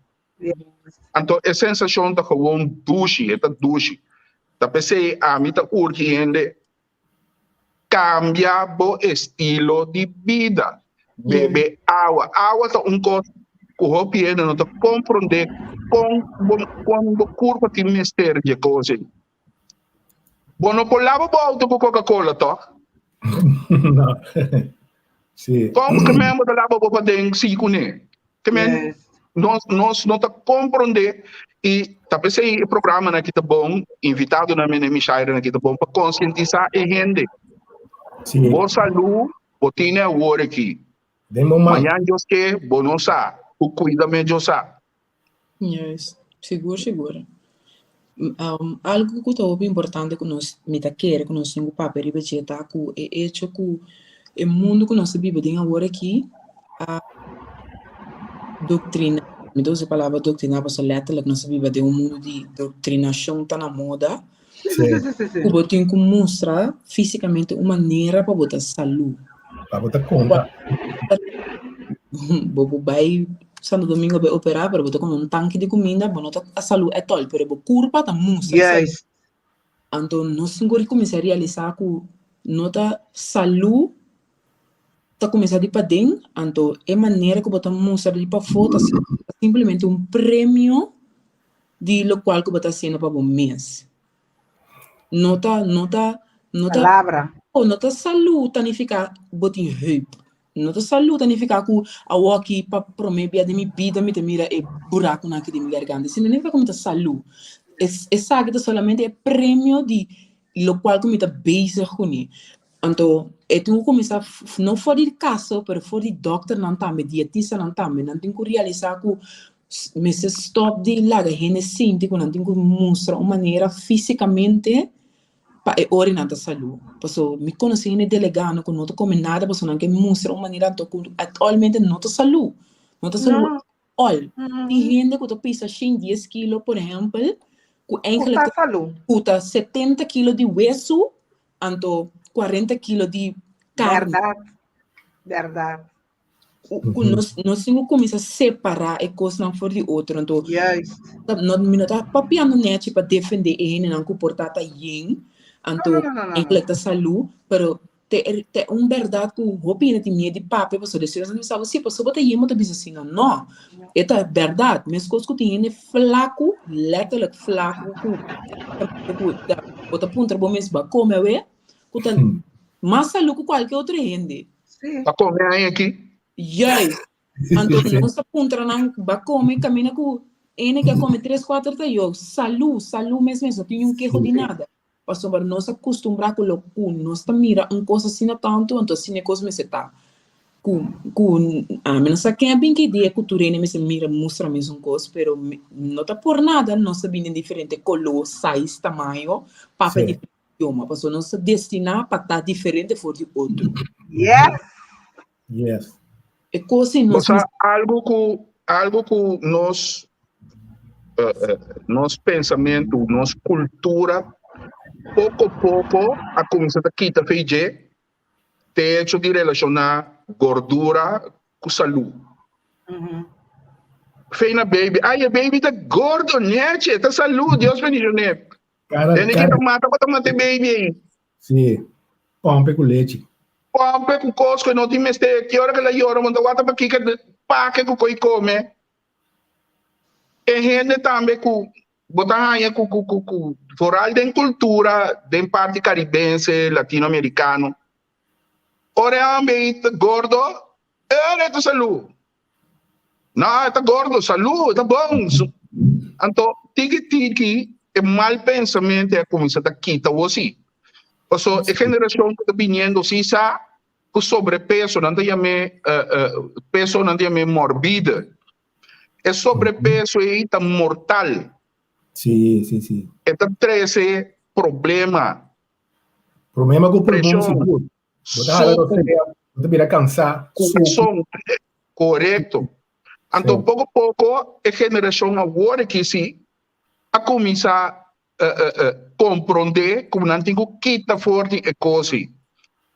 Então a sensação da gewoon douche, é douche. Da pensei a mim tá urgente cambia o estilo de vida. Beber água. Água é uma coisa que o hopi não está compreendendo quando o corpo tem mistério de coisa. Bom, não pode lavar o auto com Coca-Cola, tá? Sim. Como que mesmo da lava para dentro se cune? Que men nós não tá compreender e tá pensei o programa na que tá bom, invitado na minha michaira na que tá bom para conscientizar a gente. Sim. Boa saúde, botina é o aqui. Bem bom, Amanhã Deus que bom não sa, o cuida me Deus sa. Yes, seguro. Algo que é importante que nós me tá querer que nós temos papel e budgetar que é hecho que o mundo que nós vivemos agora aqui a doutrina, me dou a palavra doutrina para letterlijk que nós vivemos um mundo de doutrinação tá na moda. Sim. O tem que mostrar fisicamente uma maneira para botar saúde. Para botar conta. Bobo vai Santo Domingo vai operar para botar como um tanque de comida, mas a saúde é tol, pero o curva tá mostra. Yes. Então nós temos que começar a realizar que nota saúde tá começando a ir para dentro, então é maneira que botar mostra de para foto simplesmente um prêmio de lo qual que botar sendo para bom mês. Nota Palavra. nota saúde tanificar botin heup. Nota saúde tanificar que a walkie para prometer de minha vida me mira e buraco na que de minha garganta. Se não é como tá saúde. Essa que solamente é prêmio de lo qual que me tá bezig com ele. Então, eu tenho que começar, não for de casa, mas for de doctor não também, dietista não também, não tenho que realizar que me se stop de lá, que a gente sente que não tenho que mostrar uma maneira fisicamente para orientar a saúde. Porque me conheci em delegado, que não estou comendo nada, porque não quer mostrar uma maneira que atualmente não estou saúde. Não estou saúde. Olha, tem gente que está pesando 110 quilos, por exemplo, que eigenlijk custa 70 quilos de hueso, então 40 quilos de carne. Verdade. Nós temos que começar a separar a coisa não for de outra. Então, Yes. não está papiando net para defender ele, não comportar a yin. Então, a saúde, mas é uma verdade que o opinião de mim de papo, pessoa de ciência, sabe se pessoa bota yin, mas diz assim, não. É verdade, mas coisa que tem é flaco, letterlijk flaco, bota ponta bom mesmo, como é mais saúde que qualquer outra gente. Sim. Para comer aqui. Yes. Então, nossa ponta não vai comer, caminha com ele que come 3-4 dias. Saúde mesmo, só tem queijo de nada. Passou para nós acostumbrar com o cu, nós mira coisa assim tanto, então assim é coisa me está. Menos quem é bem que dia que tu me se mira mostra mesmo coisa, pero não tá por nada, nós sabemos diferente color, size, tamanho, papel diferente, mas nós destinar para estar diferente for de outro. Yes. É coisa nós algo que nós pensamento, nós cultura pouco a pouco a começar a quitar feijão, tem hecho de relacionar gordura com saúde. Feina baby, a baby tá gordo, né? Tá saúde, Deus bendiga, né? Tem que mata para tomar baby aí. Sim, pompe com leite. Pompe com cosco, não tem mais que hora que ela llora, manda guata para que paque com coi come. E gente também com botar aí com foral de cultura, de parte caribense, latino-americano. Ora, ambe gordo, é de saúde. Não, tá gordo, saúde, tá bom. Então, tiki é mal pensamento é começar a quitar o assim. Então, a geração que está vindo, se sabe, o sobrepeso não tem peso não tem morbida. É sobrepeso e tá mortal. Sim. Então, traz problema. Problema com o pulmão seguro. Você vira cansar. Correto. Então, pouco a pouco, a geração agora que se a começar a compreender como não tem que quitar forte a coisa.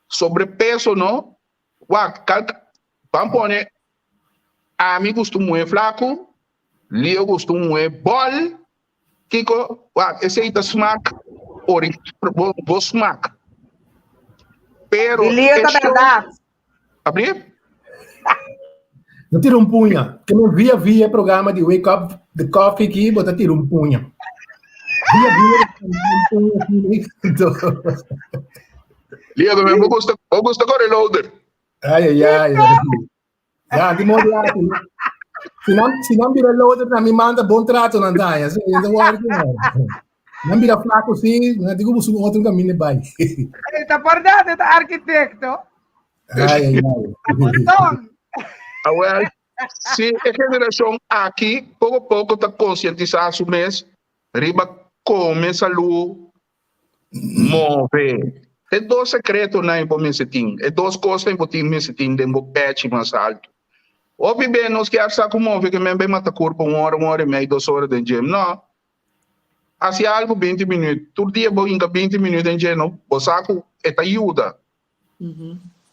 Sobrepeso, não? Vamos pôr, a mim costumo é flaco, eu costumo é bol, Kiko, esse aí tá smack, vou smack. Pero, é verdade. Abrir? Não tira punha. Que não via programa de Wake Up the Coffee aqui, bota tira punha. Liga, eu gosto agora, loader. Ai. Ja, di modo assim. Se não vira load, me manda bom trato na danha. Assim, então não vira flaco assim, não digo que o outro caminho vai. Está acordado, está arquitecto. Ai. Well, se a geração aqui, pouco a pouco está conscientizar o mês, riba começa a mover. É dois secretos na implementação, é duas coisas na implementação, de patch mais alto. Obviamente, nós queremos que move, que me bem mata curva 1 hora e meia, 2 horas de gym. Não. Assim, algo 20 minutos. Todo dia, vou 20 minutos em gym, o saco é ajuda.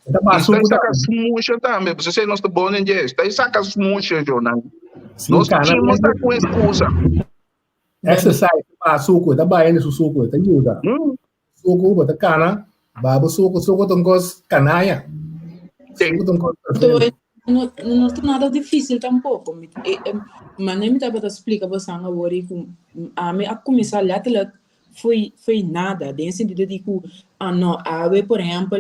Está saca smusha também. Você sei, nós estamos bom em gym. Está saca smusha, Jonan. Nós tínhamos esta com excusa. Exercise, suco, está bem, suco, está ajuda. Suco, bota cana, babo suco, tem coisa canaia. Suco tem coisa. Não tem nada difícil tampouco. Mas nem me estava a explicar para você agora que a começar lá foi nada. Tem sentido de que não, por exemplo,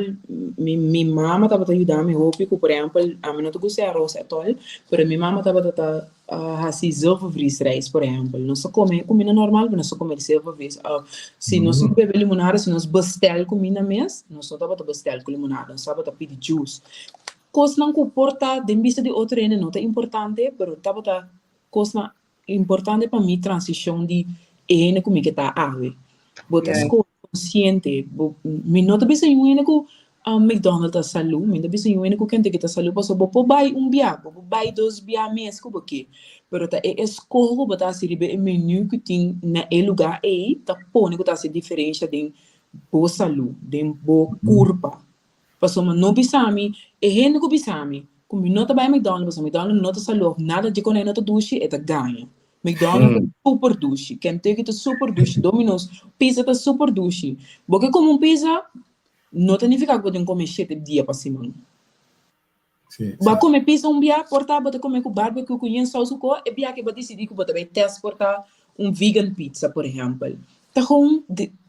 minha mama estava a ajudar me roupa, por exemplo, a mim não te gostei arroz e tal, mas minha mama estava a fazer zovem frisreis, por exemplo. Não só come comida normal, mas não só come zovem. Se nós não bebemos limonada, se nós bestel comida mesmo, nós só estava a bestel com limonada, nós estava a pedir juice. Coisa não comporta, de vista de outro não é importante, mas estava coisa importante para mim transição de ene como que está ave. Bota consciente, me não está pensando em que McDonald's a saúde, me não pensando em que quem tem que saúde, posso buy bia, buy 2 bia mês como que, mas tá escolho botar se o menu que tem na lugar aí, tá põe que tá se diferença de boa saúde, de boa curva. Passou uma não bisami, e gente que bisami, como não tá bem McDonald's, McDonald's não tá saúde, nada de quando não tá duche, é tá ganha. McDonald's super duche, Kentucky tá super duche, Domino's, pizza tá super duche. Porque como pizza, não significa que podem comer 7 dias para cima. Mas comer pizza dia, portar, bota comer com barbecue, com salsa, e bia que vai decidir que bota bem teste portar vegan pizza, por exemplo. Tá com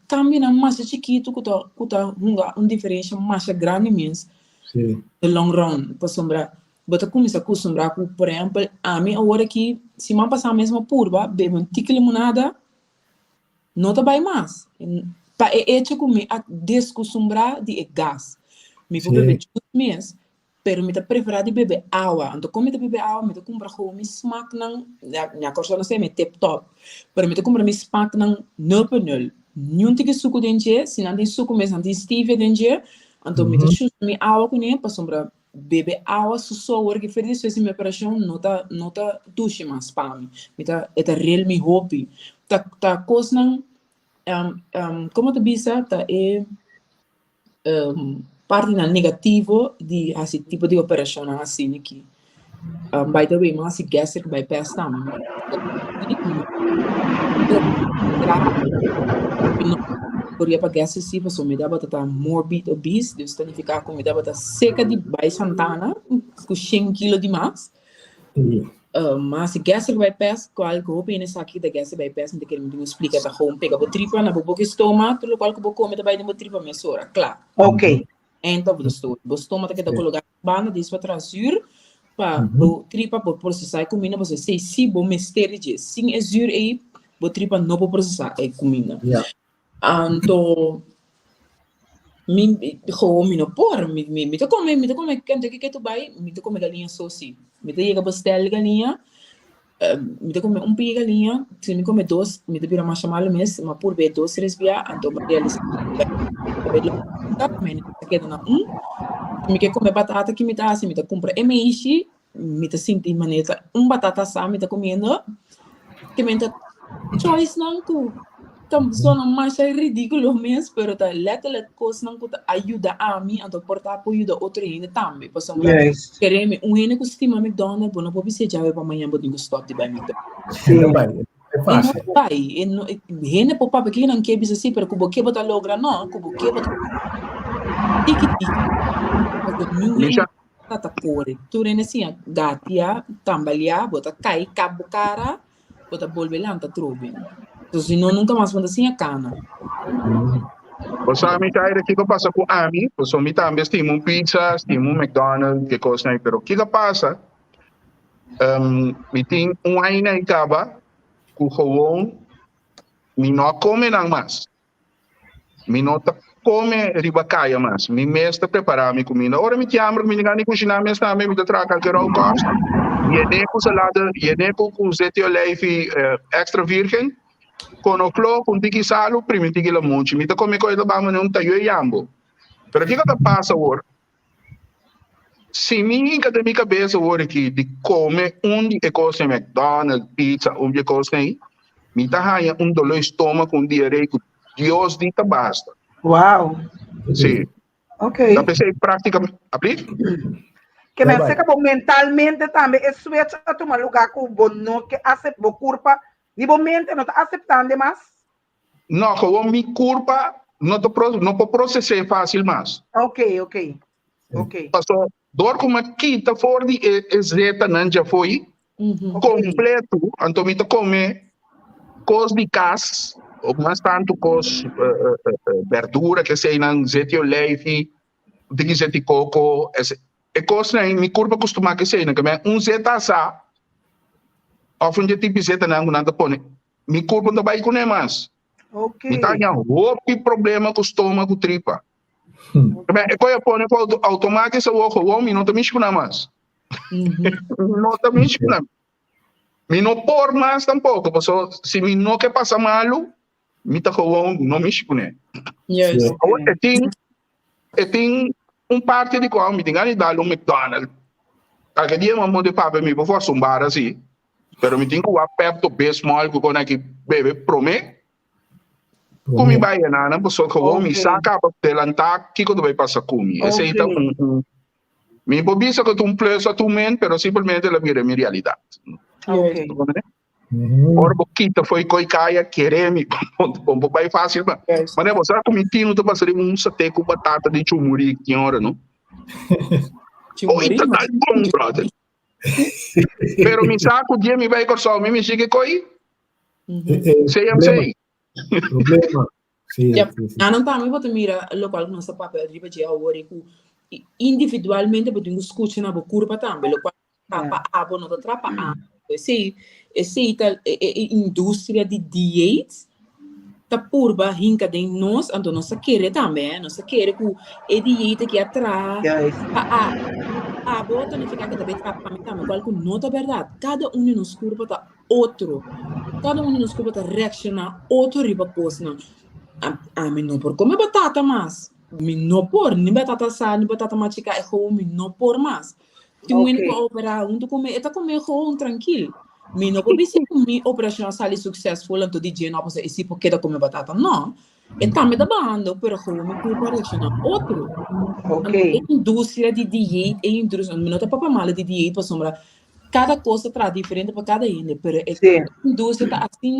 cambia na massa chiquito que tá uma diferença massa grande mesmo. Sim. No long run, para sombra, bota começa a acostumbrar com, por exemplo, a mim agora que se man passar a mesma curva, bebe um tique limonada, não tá bem mais. Para hecho comer a descostumbrar de gás. Me vou beber juice mesmo, pero me tá preferir de beber água. Então como me tá beber água, me tá comprar como smack não, minha coisa não sei me tip top, pero me tá comprar me smack não 0.0. Não tem suco dentro, se não tem suco mesmo, não tem stevia dentro, então me deixo me água com ele para sombra beber água só hora que fez isso minha operação não tá duche mais para mim, me tá real me hobby, tá coisa não como tu bisa tá parte na negativo de esse tipo de operação assim aqui. By the way, mas se gastric bypass também. Porque para gastric se você me dá batata morbid obese, isso significa que me dá batata seca de Bai Santana, com 100 kg de mais. Mas se gastric bypass, qual que eu penso aqui da gastric bypass, me quer me explicar da home, pega a tripa na boca estômago, tudo qual que eu come também na tripa mesora, claro. Ok. Então, o estômago que está colocado bana disso para trazer para o tripa por processar comida, você sei se bom mistério de sim exur aí, o tripa não pode processar a comida. Então, me não por, me to come quanto que tu vai, me to come galinha só sim, me to chega pastel galinha, me to come pia galinha, se me come 2, me to vira mais chamado mesmo, mas por ver 2 3 via, então me realiza me quer comer batata que me dá assim, me tá compra MIX, me tá sentindo maneira, batata assada me tá comendo, que me tá choice não que então só mais é ridículo mesmo, pero tá letra coisa não que ajuda a mim a portar apoio da outra ainda também, por exemplo, queremos único sistema McDonald's, não pode ser já para amanhã botar stop de bem É fácil. Não vai, gente por papo que não quer dizer assim, pero como que botar logra não, como que botar tá corre, tu nem assim, gatia, tambalha, bota cai, cabo cara, bota bolbelanta trobe. Então, senão nunca mais vão assim a cana. Você me tá aí que passa com Ami, você me também estima pizza, estima McDonald's, que coisa aí, pero o que passa? Me tem ainda em caba, que gewoon, me não come não mais. Me não come ribacaia mais. Me mesmo preparar minha comida. Ora me te amo, me ninguém cozinhar mesmo também, me traga que raw cost. E nem com salada, e nem com zete oleive extra virgem. Com o cló, com tiki salo, prima tiki la monte. Me tá come coisa bama não tá eu yambo. Pero que passa agora? Se minha da minha cabeça agora que de comer de coisa McDonald's, pizza, de coisa aí, me tá raia dolor estômago, diarreia, Deus dita basta. Uau. Sim. Ok. Da pensei praticamente, abrir? Que me seca mentalmente também, é sujeito a tomar lugar com o bono que aceita a culpa, e o mente não está aceitando mais? Não, como minha culpa não pode processar fácil mais. Ok. Passou, dor como aqui, tá fora de zeta, não já foi completo, então me tá comer coisa de casas, ou mais tanto coisa verdura, que sei, não zete oleive, de zete coco, é coisa aí, minha culpa costuma que sei, que zeta asa, ou tipo zeta não nada põe, minha culpa não vai com nem mais. Ok. Então, há problema com o estômago, tripa. É coisa põe automático, o homem não tá me escutando mais. Não tá me escutando. Me não por mais tampouco, porque se me não quer passar mal, me tá com não me escutando. Yes. Tem parte de como me tem que dar um McDonald's. Cada dia eu mando de papo me vou sumbar assim. Pero me tem que o aperto bem small que quando é que bebe promete. Kumi bayan na busog ko mi saka pa telantak kiko do vai passar kumi. Esse aí tá me bobisa ko tum plus a tumen pero simplesmente la mira mi realidade. Ok. Or bokita foi coi caia queremi bom vai fácil ba. Mas é você comitino to passar sate com batata de chumuri que hora não? Oi tá bom brother. Pero mi saco dia me vai corso me sigue coi. Sei. Problema. Sim. Não também pode mirar local nossa papel de bater a hora que individualmente pode escutar na curva também local trapa a não trapa a esse indústria de diet tá purba hinca de nós então nossa querer também nossa querer que é dieta que atrai a bota não fica que também trapa também qual que não é verdade cada nos curva tá outro cada nos curva tá reacciona outro riba coisa a mim não por comer batata mas me não por nem batata sal nem batata machica é como me não por mais tem um que operar comer é tá comer com tranquilo me não pode ser comer operação sali successful então DJ não pode ser porque tá comer batata não é também da banda pero como me curva reacciona outro indústria de dieta é indústria não tá para mal de dieta para sombra cada coisa traz diferente para cada ende pero a indústria tá assim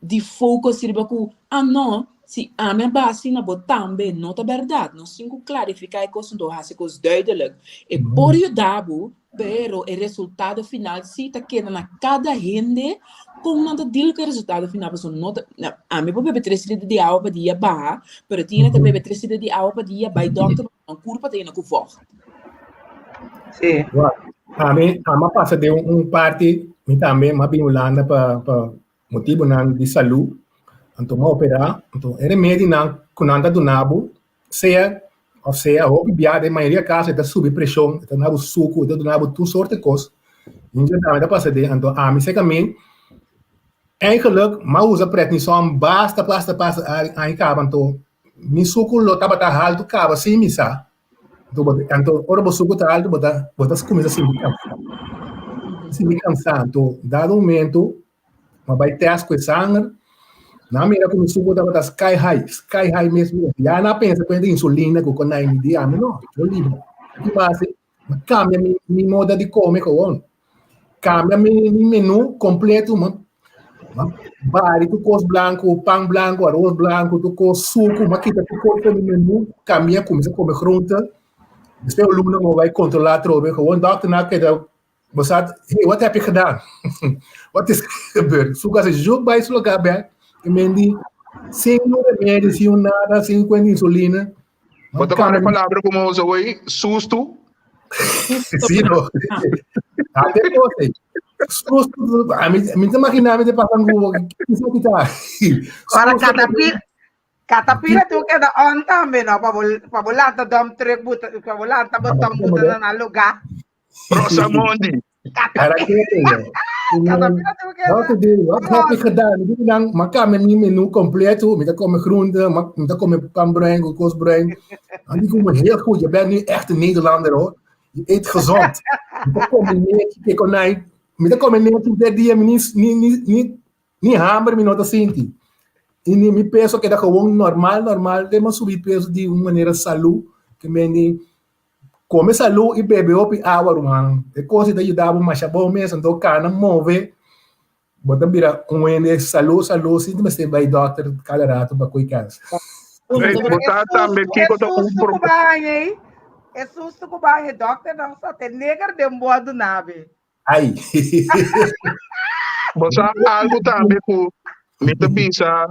de foco sirva com não se a minha base na também não é verdade não sinto clarificar a coisa do raça coisa duidelijk e por o dabo pero o resultado final se tá querendo na cada rende como não tá dilo que o resultado final pessoa não a mim pode beber 3 litros de água para dia barra pero tinha que beber 3 litros de água para dia by doctor uma curva tem na cuvó sim a mim passa de parte também mas bem Holanda para motivo de saúde então operar então é remédio não quando do nabo seja o biada a maioria casos está sob pressão está nabo suco está do nabo tudo sorte de coisas então também passa de então a mim secamente eigenlijk maar usa pretensão basta aí acaba então mi suco lo tava tá alto acaba sim misa então ora o suco tá alto bota começa assim me cansar então dado momento mas vai ter as coisas sangue na mira como suco tava sky high mesmo já na pensa com insulina com na dia não eu livre que base cambia mi moda de comer com cambia mi menu completo vari tu cos branco pão branco arroz branco tu cos suco maquita tu cos no menu cambia começa a comer groente depois o luna vai controlar trobe gewoon doctor na que você hey what heb je gedaan wat is gebeurd suco as jogo bij isso lugar bem e mendi sem remédio, sem nada, sem com insulina. Bota uma palavra como usa hoje, susto. Sim, não. Até você. Susto, a mim imaginava de passar um Google, que isso aqui tá. Ora catapira tu que da on também, não, para volar tá dam trek buta, para volar tá botam buta na lugar. Rosamondi. Era aquele. Catapira tu que Wat heb ik gedaan? Ik dan maak mijn menu completo. Met komen groenten, met komen pambrein, koosbrein. En die komen heel goed. Je bent nu echt een Nederlander hoor. Je eet gezond. Met komen neertje, konijn. Met komen neertje, die je niet hamer, maar not sinti. E me penso que era gewoon normal, temos subir peso de uma maneira salu, que me come salu e bebe op água, mano. É coisa de ajudar mas é bom mesmo, então cana move. Bota vira ende salu, sim, mas você vai doctor cada rato para cuidar. Botar também que eu tô com um problema. É susto com o doctor não só tem negar de modo nave. Ai. Botar algo também com me te pensa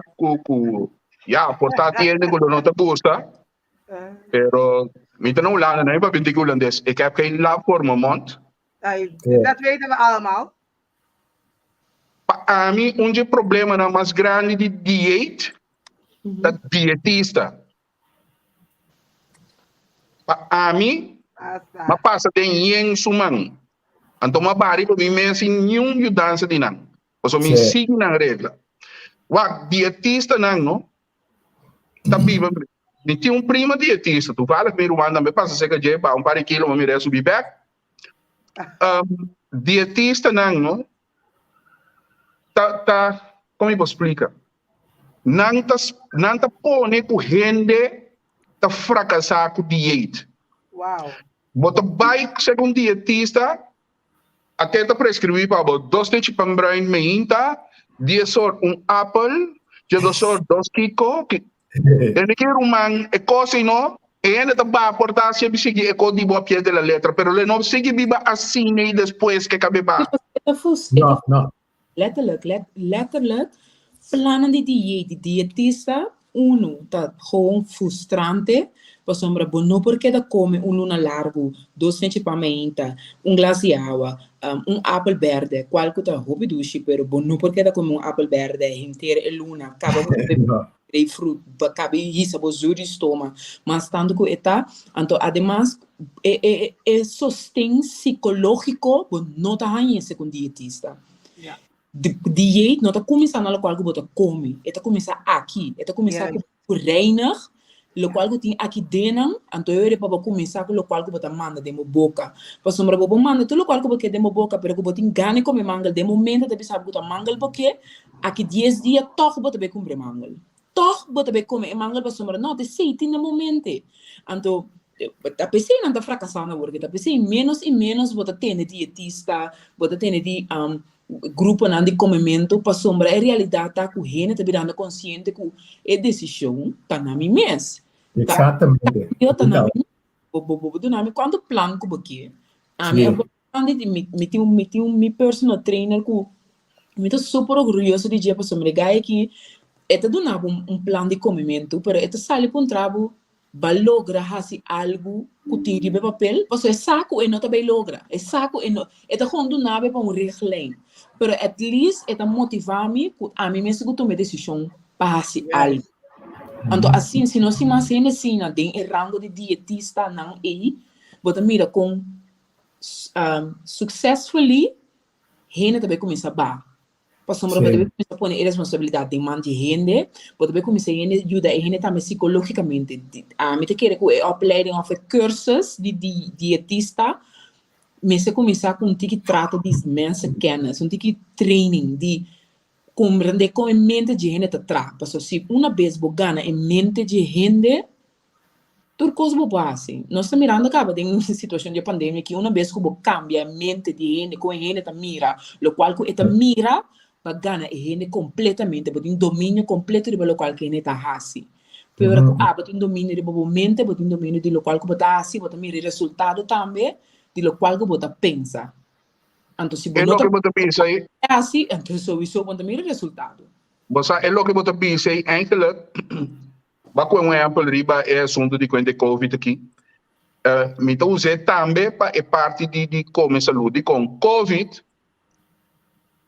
ya portati ene ko no te gusta pero me te no lana nee wat ik Holandes ik heb geen lab voor mijn mond dat weten we allemaal a mí un problema na mais grande de dieet dat dietista a mí ma passa den yen sumang anto ma bari ko mi mensi nyung yu dansa dinang so mi sig na regla Wak dietista não? Tapi me tinha prima dietista. Tu fala que Rwanda me passa cerca de um par de quilos, mas me subir back. Dietista não? Como eu explico? Não tá pone com gente tá fracassar com dieta. Uau. Bota bike segundo dietista até tá prescrever para 2 de pambrain meinta. 10 soort apple, je do soort 2 kiko, en ik hier man e cose no, e ene taba portarse bisigi e codi bo a pie della letra, pero le no sigi biba assine después que cabe ba. No. Letterlijk, plannen die dietista, uno, dat gewoon frustrante, per sombra buono perché da come un luna largo, 2 pamenta, un glas di acqua, un apple verde, qualcosa da hobby dushi, però buono perché da come un apple verde, intera e luna, cabo dei frutti, cabe isso, bozuri stoma, mas tanto que eta, então además é sostén psicológico, não tá aí com dietista. Diet não tá começando a qual que bota come, eta começa aqui, eta começa a reinar. Lo qual que tem aqui dentro, então eu para começar com o qual que você manda de minha boca. Para sombra você manda tudo o qual que você de minha boca, pero que você engane com mangal de momento de sabe que você mangal porque aqui 10 dias toch você vai comer mangal. Toch você vai comer mangal para sombra não te sei tem no momento. Então a pessoa não está fracassando porque a pessoa menos e menos você tem de dietista, você tem de grupo não de comimento para sombra a realidade tá com gente tá virando consciente que é decisão tá na minha mês. Exatamente. Eu tá na minha quando plano que porque a minha me tem um personal trainer que me tô super orgulhoso de dia para sombra gai que é tá dando um plano de comimento, pero é tá sale com trabalho vai logra fazer algo que tire de papel, porque é saco e não também logra, é saco e não, é tá quando nave para reglame. Pero at least é motivar-me a mim mesmo que tomei decisão para fazer algo. Então assim, se nós temos assim tem o rango de dietista não é, você mira com successfully, gente também começa a bar. Para sombra você começa a pôr a responsabilidade de mão de gente, você começa a ajudar a gente também psicologicamente. A mim te quer que a opleiding of cursos de dietista mas começar com um que trata de mensen kennis, um que training de compreender como a mente de gente trata. Porque se uma vez você ganha a mente de gente, tudo coisa boa assim. Nós estamos mirando acaba de uma situação de pandemia que uma vez que você cambia a mente de gente, com a gente mira, o qual que ela mira, vai ganhar a gente completamente, você tem um domínio completo de o qual que a gente está fazendo. Pero você tem um domínio de sua mente, você tem um domínio de o qual que você está fazendo, você mira o resultado também, de lo qual que você pensa. Então, se você pensa aí? É assim, então, isso você mira o resultado. Você é o que você pensa, eigenlijk, bako um exemplo riba é assunto de quando Covid aqui. Então, usei também para parte de como saúde com Covid,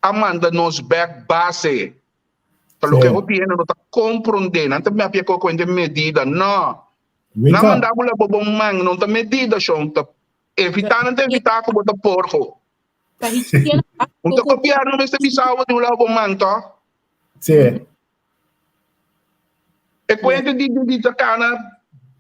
amanda nos back base. Pelo que eu penso, não está compreendendo, não está me aplicando com medida, não. Não mandamos lá para man, não está medida, chão, tá evitar que bota porco. Não está copiar, não está bisava de um lado para man, tá? Sim. E quando de cana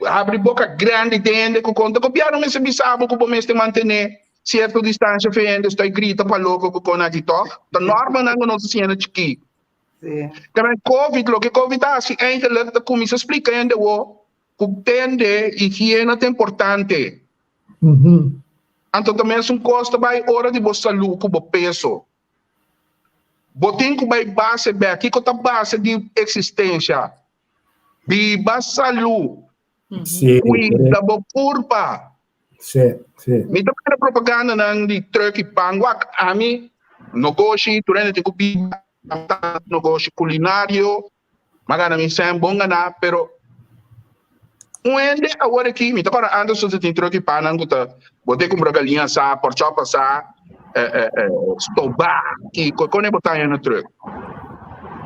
abre boca grande dentro com conta copiar não se bisava que você manter certa distância fazendo está grita para louco com aqui tá norma não se sente aqui também covid lo que covid assim ainda lá como se explica ainda o tende higiene é importante então também é um custo vai hora de você saúde com o peso botem que vai base aqui que tá base de existência viva saúde cuida da curva. Sim. Mita para propaganda ng di turkey pangwak ami negócio turene tem que negócio culinário magana mi sembong na pero uende agora aqui mita para ando so tem turkey panang kuta bote com galinha sa porchapa sa stoba que quando botar no truck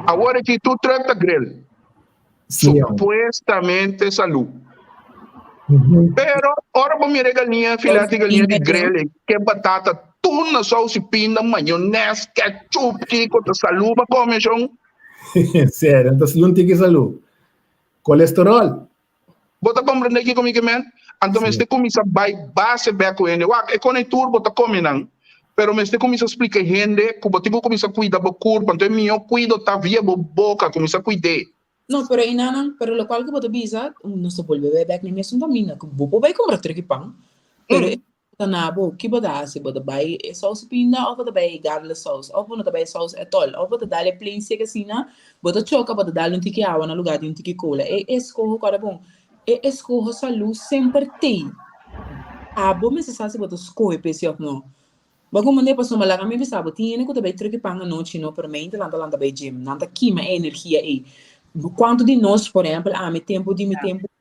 agora aqui tu truck tá grill supuestamente salud. Pero, ora po mi regalinha, filete galinha de grelha, que batata, tuna, sauce, pinda, maionese, ketchup, kiko, ta saluba, come, chão. Sério, então se não tem que saúde. Colesterol. Bota compreender aqui comigo, man? Então, mas te começa a base beco ende. É quando é turbo, bota come, não. Pero, mas te começa a explicar gente, que bota começa a cuidar do corpo, então, eu cuido, tá via, boca, começa a cuidar. No, pero inanan, pero lo cual que boto bisa, no se vuelve back ni mesun tamina, que bopo bay comprar treki pang. Pero tanabo, que boda se boda bay sauce pinda, ou boda bay garlic sauce, ou boda bay sauce etol, ou boda dale plain seca sina, boda choca, boda dale um tiki awa na lugar de um tiki cola. E escorro cara bom. E escorro salu sempre tem. Abo me se sabe boda escorre pesi of no. Bago mande paso malaga me visabo, tiene que boda bay treki pang no chino, pero me landa bay gym, nanda kima energia e. Quanto de nós, por exemplo, meu tempo,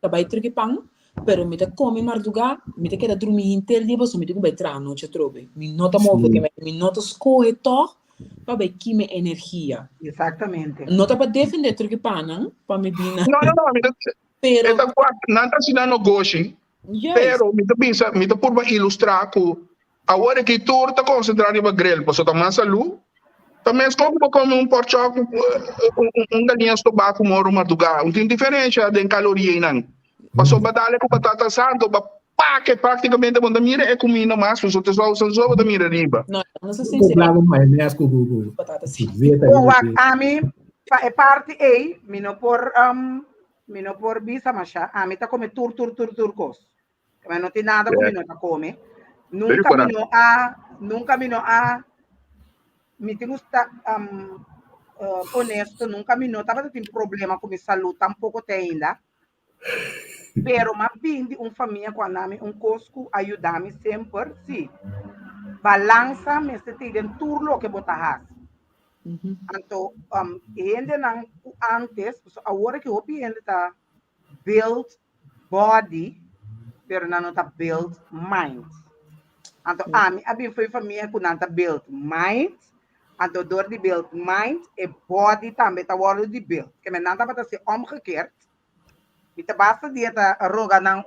trabalho três pão, pero me tá come marduga, me tá queda dormir inteiro dia, você me tá com betra noite trobe, me nota móvel que me nota escorre to, para ver que me energia. Exatamente. Nota para defender três pão, para me bina. Não, pero não tá ensinando goshi, pero me tá pensa, me tá por ilustrar que agora que tu tá concentrado em grill, você tá mais saúde. Também como porchoco, galinha estobaco moro madrugar, não tem diferença de caloria não. Passou batalha com batata santo, que praticamente quando mira é comida mais, os outros só da mira riba. Não sei se com batata sim. O ami é parte ei, mino por bisa masha, ami tá come turcos. Mas não tem nada com mino tá come. Nunca mino a me tenho estar honesto, nunca me notava ter problema com minha saúde, tampouco tem ainda. Pero mas vim de família com a nome, cosco ajudar-me sempre, sim. Balança, mas se tem turno que botar. Então, ainda não antes, agora que eu ainda tá build body, pero não tá build mind. Então, a minha família com não tá build mind. Então, door die build mind e body também tá worden die build. Que men nada para ser omgekeerd. Mita basta dieta roga nang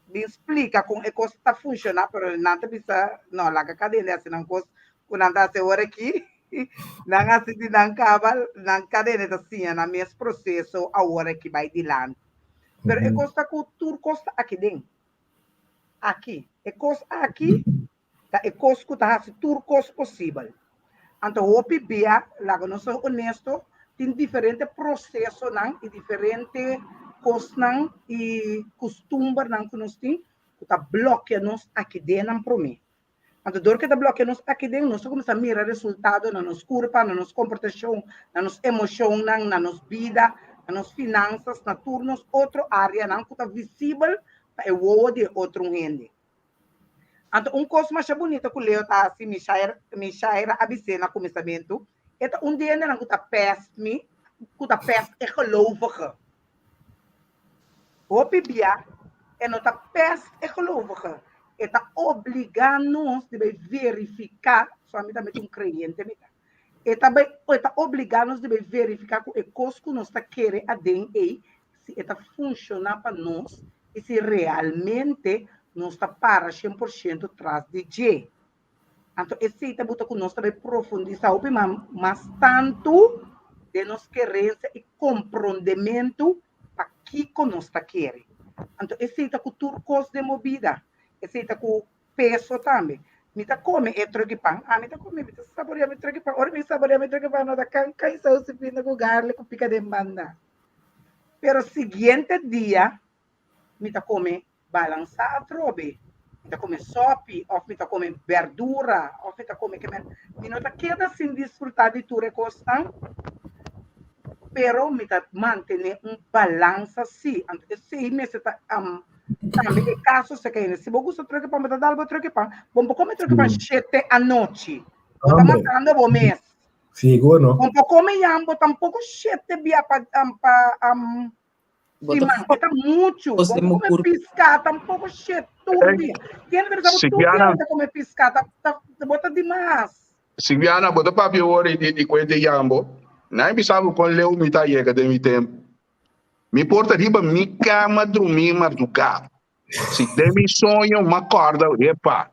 me explica como é que está funcionando, pero nada bisa não laga cadena assim não cos quando anda se ora aqui não assim de não cabal não cadena assim na mesmo processo a hora que vai de lá. Pero é costa cultura costa aqui dentro. Aqui é costa aqui. É cosco tá assim turcos possível. Então o PBA, lá que nós somos honesto, tem diferente processo não e diferente coisas não e costume não que nós tem, que tá bloqueia nós aqui dentro para mim. Então dor que tá bloqueia nós aqui dentro, nós começa a mirar resultado na nossa curva, na nossa comportação, na nossa emoção, na nossa vida, na nossas finanças, na turnos outra área não que tá visível para o de outro gente. Então, coisa mais bonita que o Leo está assim, me shaira ABC no começamento, Eta dia na kuta pest me, kuta pest e gelovige. Hopi bia, e nota pest e gelovige. Eta obliga-nos de verificar, somente met creyente, eta obliga-nos de verificar que o cosco nós está querer a DNA, se está funcionar para nós e se realmente nós está para 100% atrás de J. Então, esse está botando que nós também profundizar, mas tanto de nossa querência e compreendimento para que nós está querendo. Então, esse está com turcos de movida. Esse está com peso também. Me tá come e troque pão. Me tá come, me tá saborear me troque pão. Ora me saborear me troque pão, não dá canca e sauce fina com garlic com pica de banda. Pero seguinte dia, me tá come balançar a trobe. Me tá come sope, ou me tá come verdura, ou me tá come que me não tá queda sem desfrutar de tudo recostão. Pero me tá manter balança assim. Então, se me está também em caso se que se você troca para me dar algo troca para bom como troca para 7 à noite tá matando o mês seguro bom como yambo tampouco 7 dia para tá muito bom como piscar tampouco 7 dia tem verdade tudo como piscar tá bota demais Silviana bota papi ore di quente yambo não bisavo com leu mi tá chega de mi tempo. Me porta riba mi cama dormir madrugada. Se der mi sonho, me acorda, epa.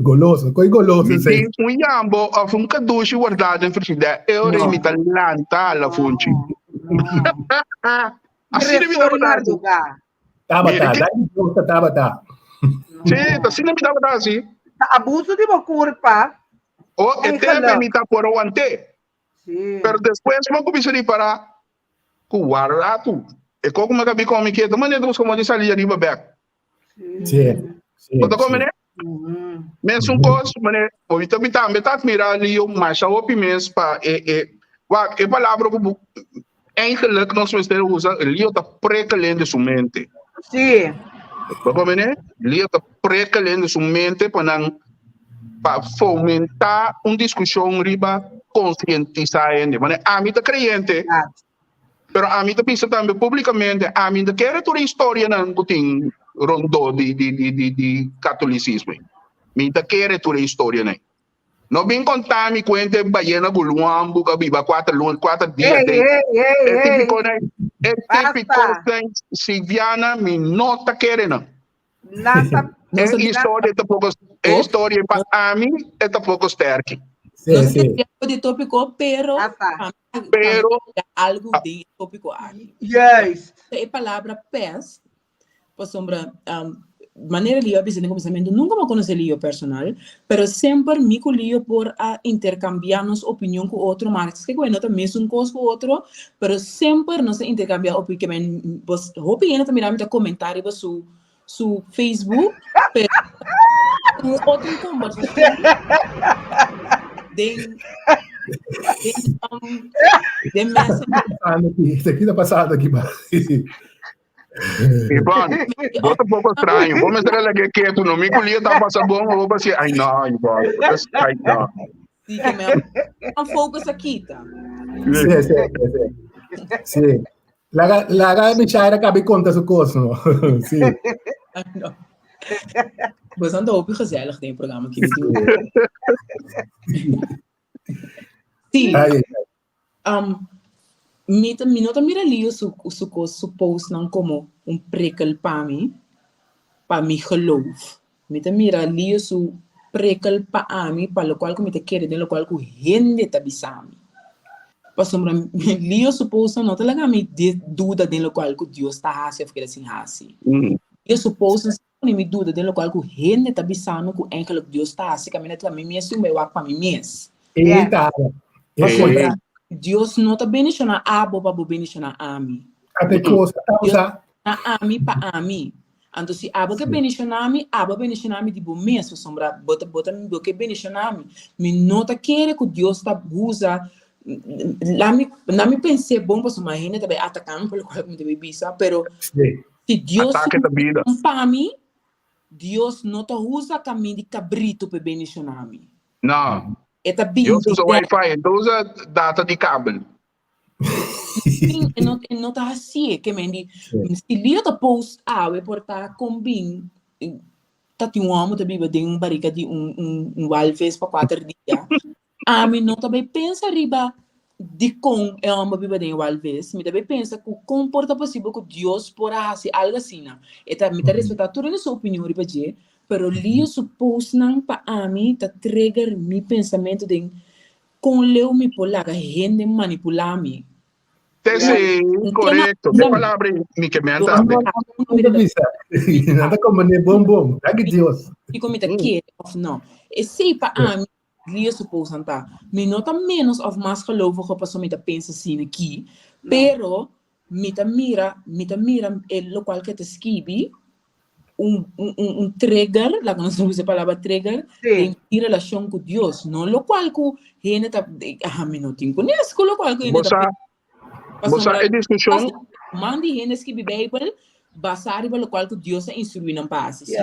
Goloso, coi goloso. Mi tem yambo, a um caducho guardado em frigideira. Eu me talanta la funci. Assim me dá madrugada. Taba. Sim, assim me dá assim. Abuso de uma culpa. O até me tá por o ante. Sim. Pero depois me começo a parar. Guardato. E como que bico mi chiedo, ma ne devo scomodi salire arriba back. Sì. Bota come ne? Mens un cos, ma ne, o vita metà mira ali eu mais a opi mens pa wa e palavra que eigenlijk nós mesmo usa ali eu tá precalendo sua mente. Sim. Bota come ne? Ali eu tá precalendo sua mente para fomentar discussão riba conscientizar ainda. Mas a mim tá crente. Pero a mim pensa também publicamente, a mim quer toda a história não tem rondou de catolicismo. Mim quer toda a história né. Não bem contar me conta baiana guluambo que viva 4 dias. É típico né. É típico Silviana me nota querendo. Nada. É história tá pouco é história para a mim é tá pouco sterk. No sé si es de tópico, pero algo de tópico aquí. Yes. A palavra pest, por sombra, maneira lío, a veces de começamento, nunca me conheci lío personal, pero sempre me lío por intercambiarnos opinião com outro, mas que bueno, também é coisa com outro, pero sempre nos intercambiar opinião, vos opinião também dá muita comentário para su Facebook, pero outro conversação. Isso aqui tá passado aqui. Ivan, bota um pouco estranho. Vamos entrar lá que tu não me colhia, tá passando bom, eu vou assim, ai não, Ivan, ai não. Sim, que me focus aqui, tá? Sim. La mi chaira cabe conta su coso. Sim. Não. Mas anda op gezellig tem programa aqui. Sim. Me nota mira ali su post não como prikkel para mim geloof. Me ta mira ali su prikkel para mim para o qual que me te quer, de lo qual que gente tá bisami. Para sombra li su post não tá lá me dúvida de lo qual que Deus está assim, fica assim assim. Eu suposto não me dúvida de lo qual que gente tá bisando que enkel Deus está assim, caminha também mesmo meu para mim mesmo. Eita. Deus não está bendicionando a boba bendicionar a mim. Até coisa tá a mim para a mim. Então se a boca bendicionar me de bom mesmo, sombra bota me boca bendicionar me nota querer que Deus está usa lá me pensei bom para sua gente também atacando pelo qual me deve bisa, pero se Deus para mim, Deus não está usa caminho de cabrito para bendicionar me. Não. Eta bem Eu uso Wi-Fi, então usa data de cabo. não tá assim, que mendi, se lia da post we portar com bem, tá tinha um homem também tem um barriga de walvis para 4 dias. Me não também pensa riba de com é uma biba de walvis, me também pensa que comporta possível que Deus porá assim algo assim, né? Eta me tá respeitar toda a sua opinião riba de, pero lia supos não para mim tá trigger mi pensamento de com leu me polar gente manipular me. Sim, correto. A palavra que me entende. Nada como ne bom. Dá que Deus. E como tá que of não. E sei para mim lia supos não tá. Me nota menos of mais gelovige para me tá pensa assim aqui, pero me tá mira o qual que te esquibi trigger, lá que nós usamos a palavra trigger, em relação com Deus, não o qual que gente tá me não tem conhece, o qual que gente tá você é discussão mande gente que Bíblia basado no qual que Deus é instruindo em paz. Se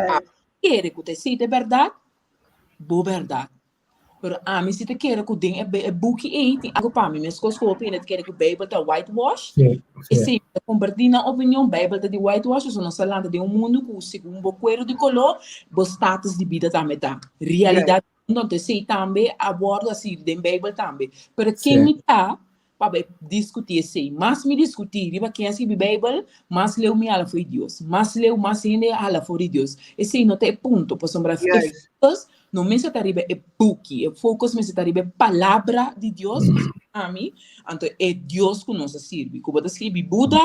quer que te seja verdade, boa verdade. Pero me se te quer que den é book tem algo para mim, mas coisas que eu penso que a Bíblia tá whitewash. E se convertir na opinião Bíblia tá de whitewash, ou nossa landa de mundo com segundo boqueiro de color, o status de vida também tá. Realidade não te sei também aborda assim de Bíblia também. Pero quem me tá para discutir assim, mas me discutir, riba quem assim Bíblia, mas leu me ala foi Deus, mas leu mais ainda ala foi Deus. Esse não tem ponto para sombrar não me se arriba é book, é focus me se arriba palavra de Deus a mim, então é Deus que nos serve. Como você escreve Buda,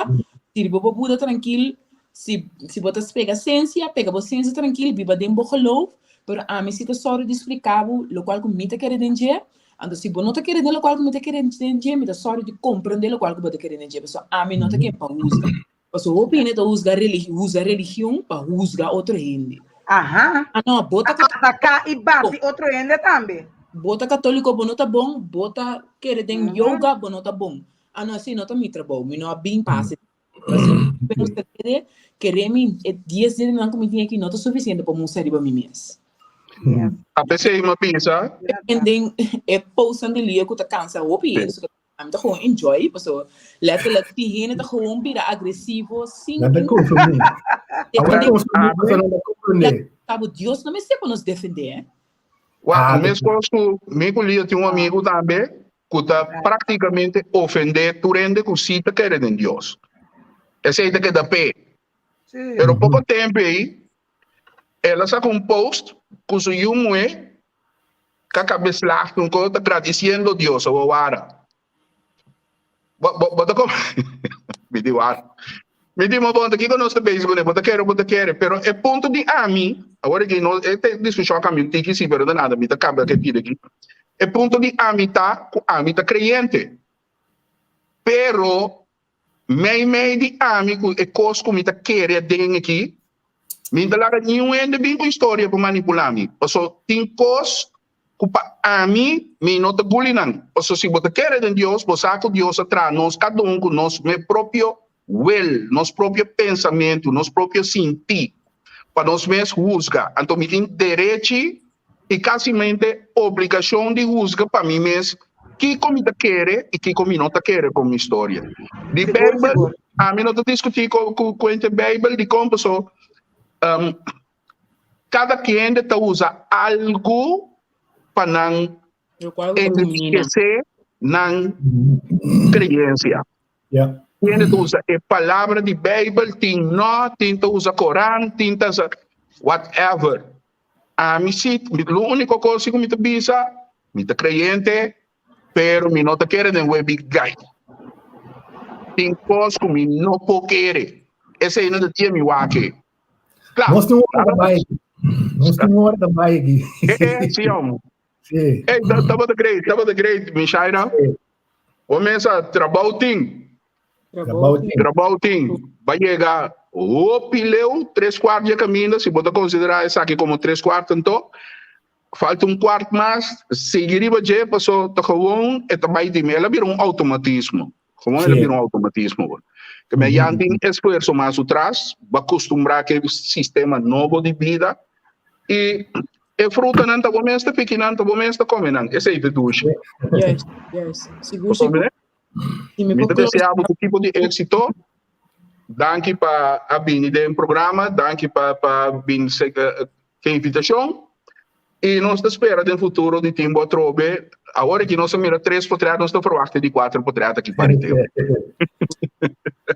sirve para Buda tranquilo, se você pega ciência tranquilo, viva dentro do geloof, pero a mim se te só de explicar o qual que me te quer entender, então se você não te quer entender o qual que me te quer entender, me te só de compreender o qual que me te quer entender, pessoal, a mim não te quer para usar, porque o opinião de usar religião para usar outro gente. Não, bota atacar e bate outro ainda também. Bota católico bom não tá bom, bota querer tem yoga bom não tá bom. Não assim não tá me trabalho, me não bem passe. Mas querer me 10 dias não comi aqui não tá suficiente para mostrar para mim mesmo. A pessoa uma pensa. Dependem é pousando de lia que tá cansa o isso. I'm tá gewoon enjoy, pessoal. Letterlijk diegene tá gewoon bira agressivo, sim. Nada consumir. Sabe, Deus não me sei para nos defender. Mesmo lia tem amigo também que tá praticamente ofender tu rende que cita que é de Deus. Esse aí que dá pé. Pero pouco tempo aí, ela só com um post que se eu moe que acaba slag com que tá agradecendo Deus a hora. Bota como me digo uma ponta aqui que nós estamos bem, bota quero, pero é ponto de mim, agora que nós tem discussão caminho tem que se ver nada, me tá acaba que pide aqui. É ponto de mim tá crente. Pero meio de mim é coisa que me tá querer dentro aqui. Me dá lá nenhum ainda bem com história para manipular me. Só tem coisa a mim, me não te bulinam. Ou seja, se você quer de Deus, você sabe que Deus atrás nós, cada um com nosso próprio nosso próprio pensamento, nosso próprio sentir, para nós mesmos juzgar. Então, me tem direito e quase obrigação de juzgar para mim mesmo que como te quer e que como não te quer como história. De Bíblia, a mim não te discutir com a Bíblia, de como cada quem usa algo para não enriquecer na crença. Quem usa a palavra de Bíblia, tem usa Corão, tem usa whatever. A mim sim, a única coisa que me bisa, me crente, pero me não te quer de um big guy. Tem coisas que me não pode querer. Esse aí não te tinha me waque. Claro. Nós temos hora da bike. Sim, homem. Estava de great, me shaira. Começa trabalho. Vai chegar o pileu, 3/4 de caminho, se você considerar isso aqui como 3/4, então, falta um quarto mais, seguiria já, passou, tá gewoon, é também de mim, ela vira automatismo. Como ela vira automatismo. Que me tem esforço mais atrás, vai acostumbrar aquele sistema novo de vida, e E fruta não tá bom mesmo, pequeno não tá bom mesmo, come não. Esse aí de duche. Yes. Seguro, seguro. Me deseamos o tipo de êxito. Danke para a Bini de programa, danke para Bini que invitação. E nós espera no futuro de Timbo Trobe. Agora que nós mira 3 potreados, nós estamos verwachten de 4 potreados aqui para o tempo.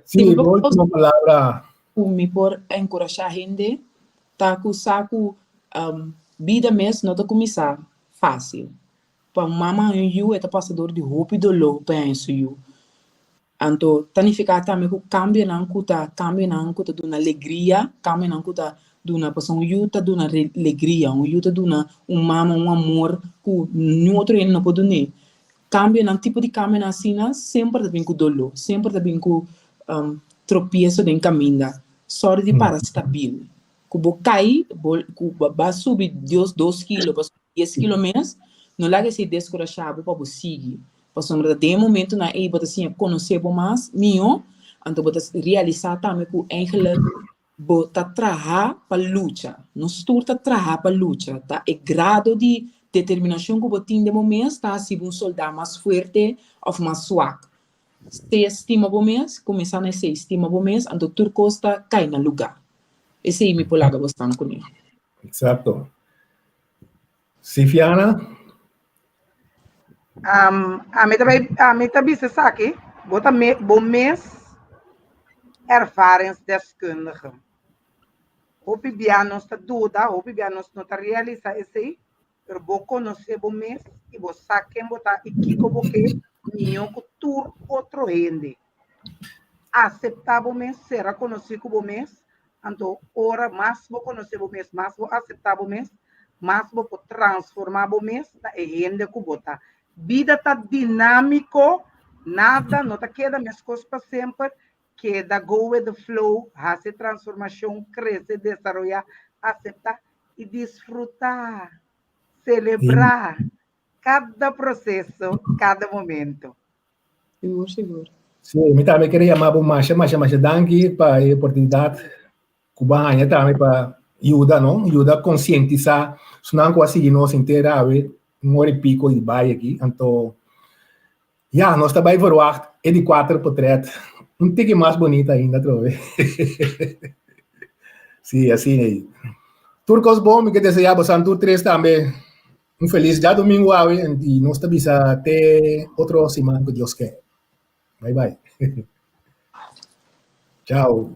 Sim, última palavra. Me por encorajar a gente, tá com saco vida mesmo não tá começar fácil. Para mama eu é passador de roupa e dolor penso eu. Então, tanificar também que cambia não cuta de uma alegria, cambia não cuta de uma pessoa yuta de uma alegria, yuta de mama amor que nenhum outro ele não pode nem. Cambia não tipo de cambio assim, sempre tem com dolor, sempre tem com tropeço de caminho. Sorte de para estável. Que bo cai, que ba subir 2 quilos, 10 quilos menos, não larga se descorachado para seguir. Porque de momento na aí bota assim conhecer mais mio, então bota realizar também que eigenlijk bota trabalhar para luta, não esturta trabalhar para luta, tá? É grado de determinação que bota de momento tá se um soldado mais forte ou mais fraco. Se estima bom mês, começar a se estima bom mês, então tudo costa cai no lugar. Esse aí me polaga bastante comigo. Exato. Sifiana? A mim também se sabe, bota bom mês, ervaringsdeskundige. Hope bia nos ta duda, hope bia nos não ta realiza esse aí, pero bo conhecer bom mês e bo saquem bota e kiko boque minho cultura outro rende. Aceitar bom mês, será conhecido bom mês, então ora mais bo conhecer bom mês, mais bo aceitar bom mês, mais bo transformar bom mês, na rende que bota. Vida tá dinâmico, nada, não tá queda minhas coisas para sempre, queda go with the flow, hace transformação, crescer, desarrollar, aceitar e desfrutar, celebrar cada processo, cada momento. Seguro. Sim, eu também queria chamar mais danke para a oportunidade cubana também para ajudar a conscientizar, se não conseguir nós inteira um hora e pico de baia aqui, então, nós também verwacht, é de 4 por 3, um tique mais bonita ainda, trove. Sim, assim aí. Turcos bom, que desejamos a todos 3 também um feliz dia domingo, e nós também até outra semana que Deus quer. Bye, bye. Tchau.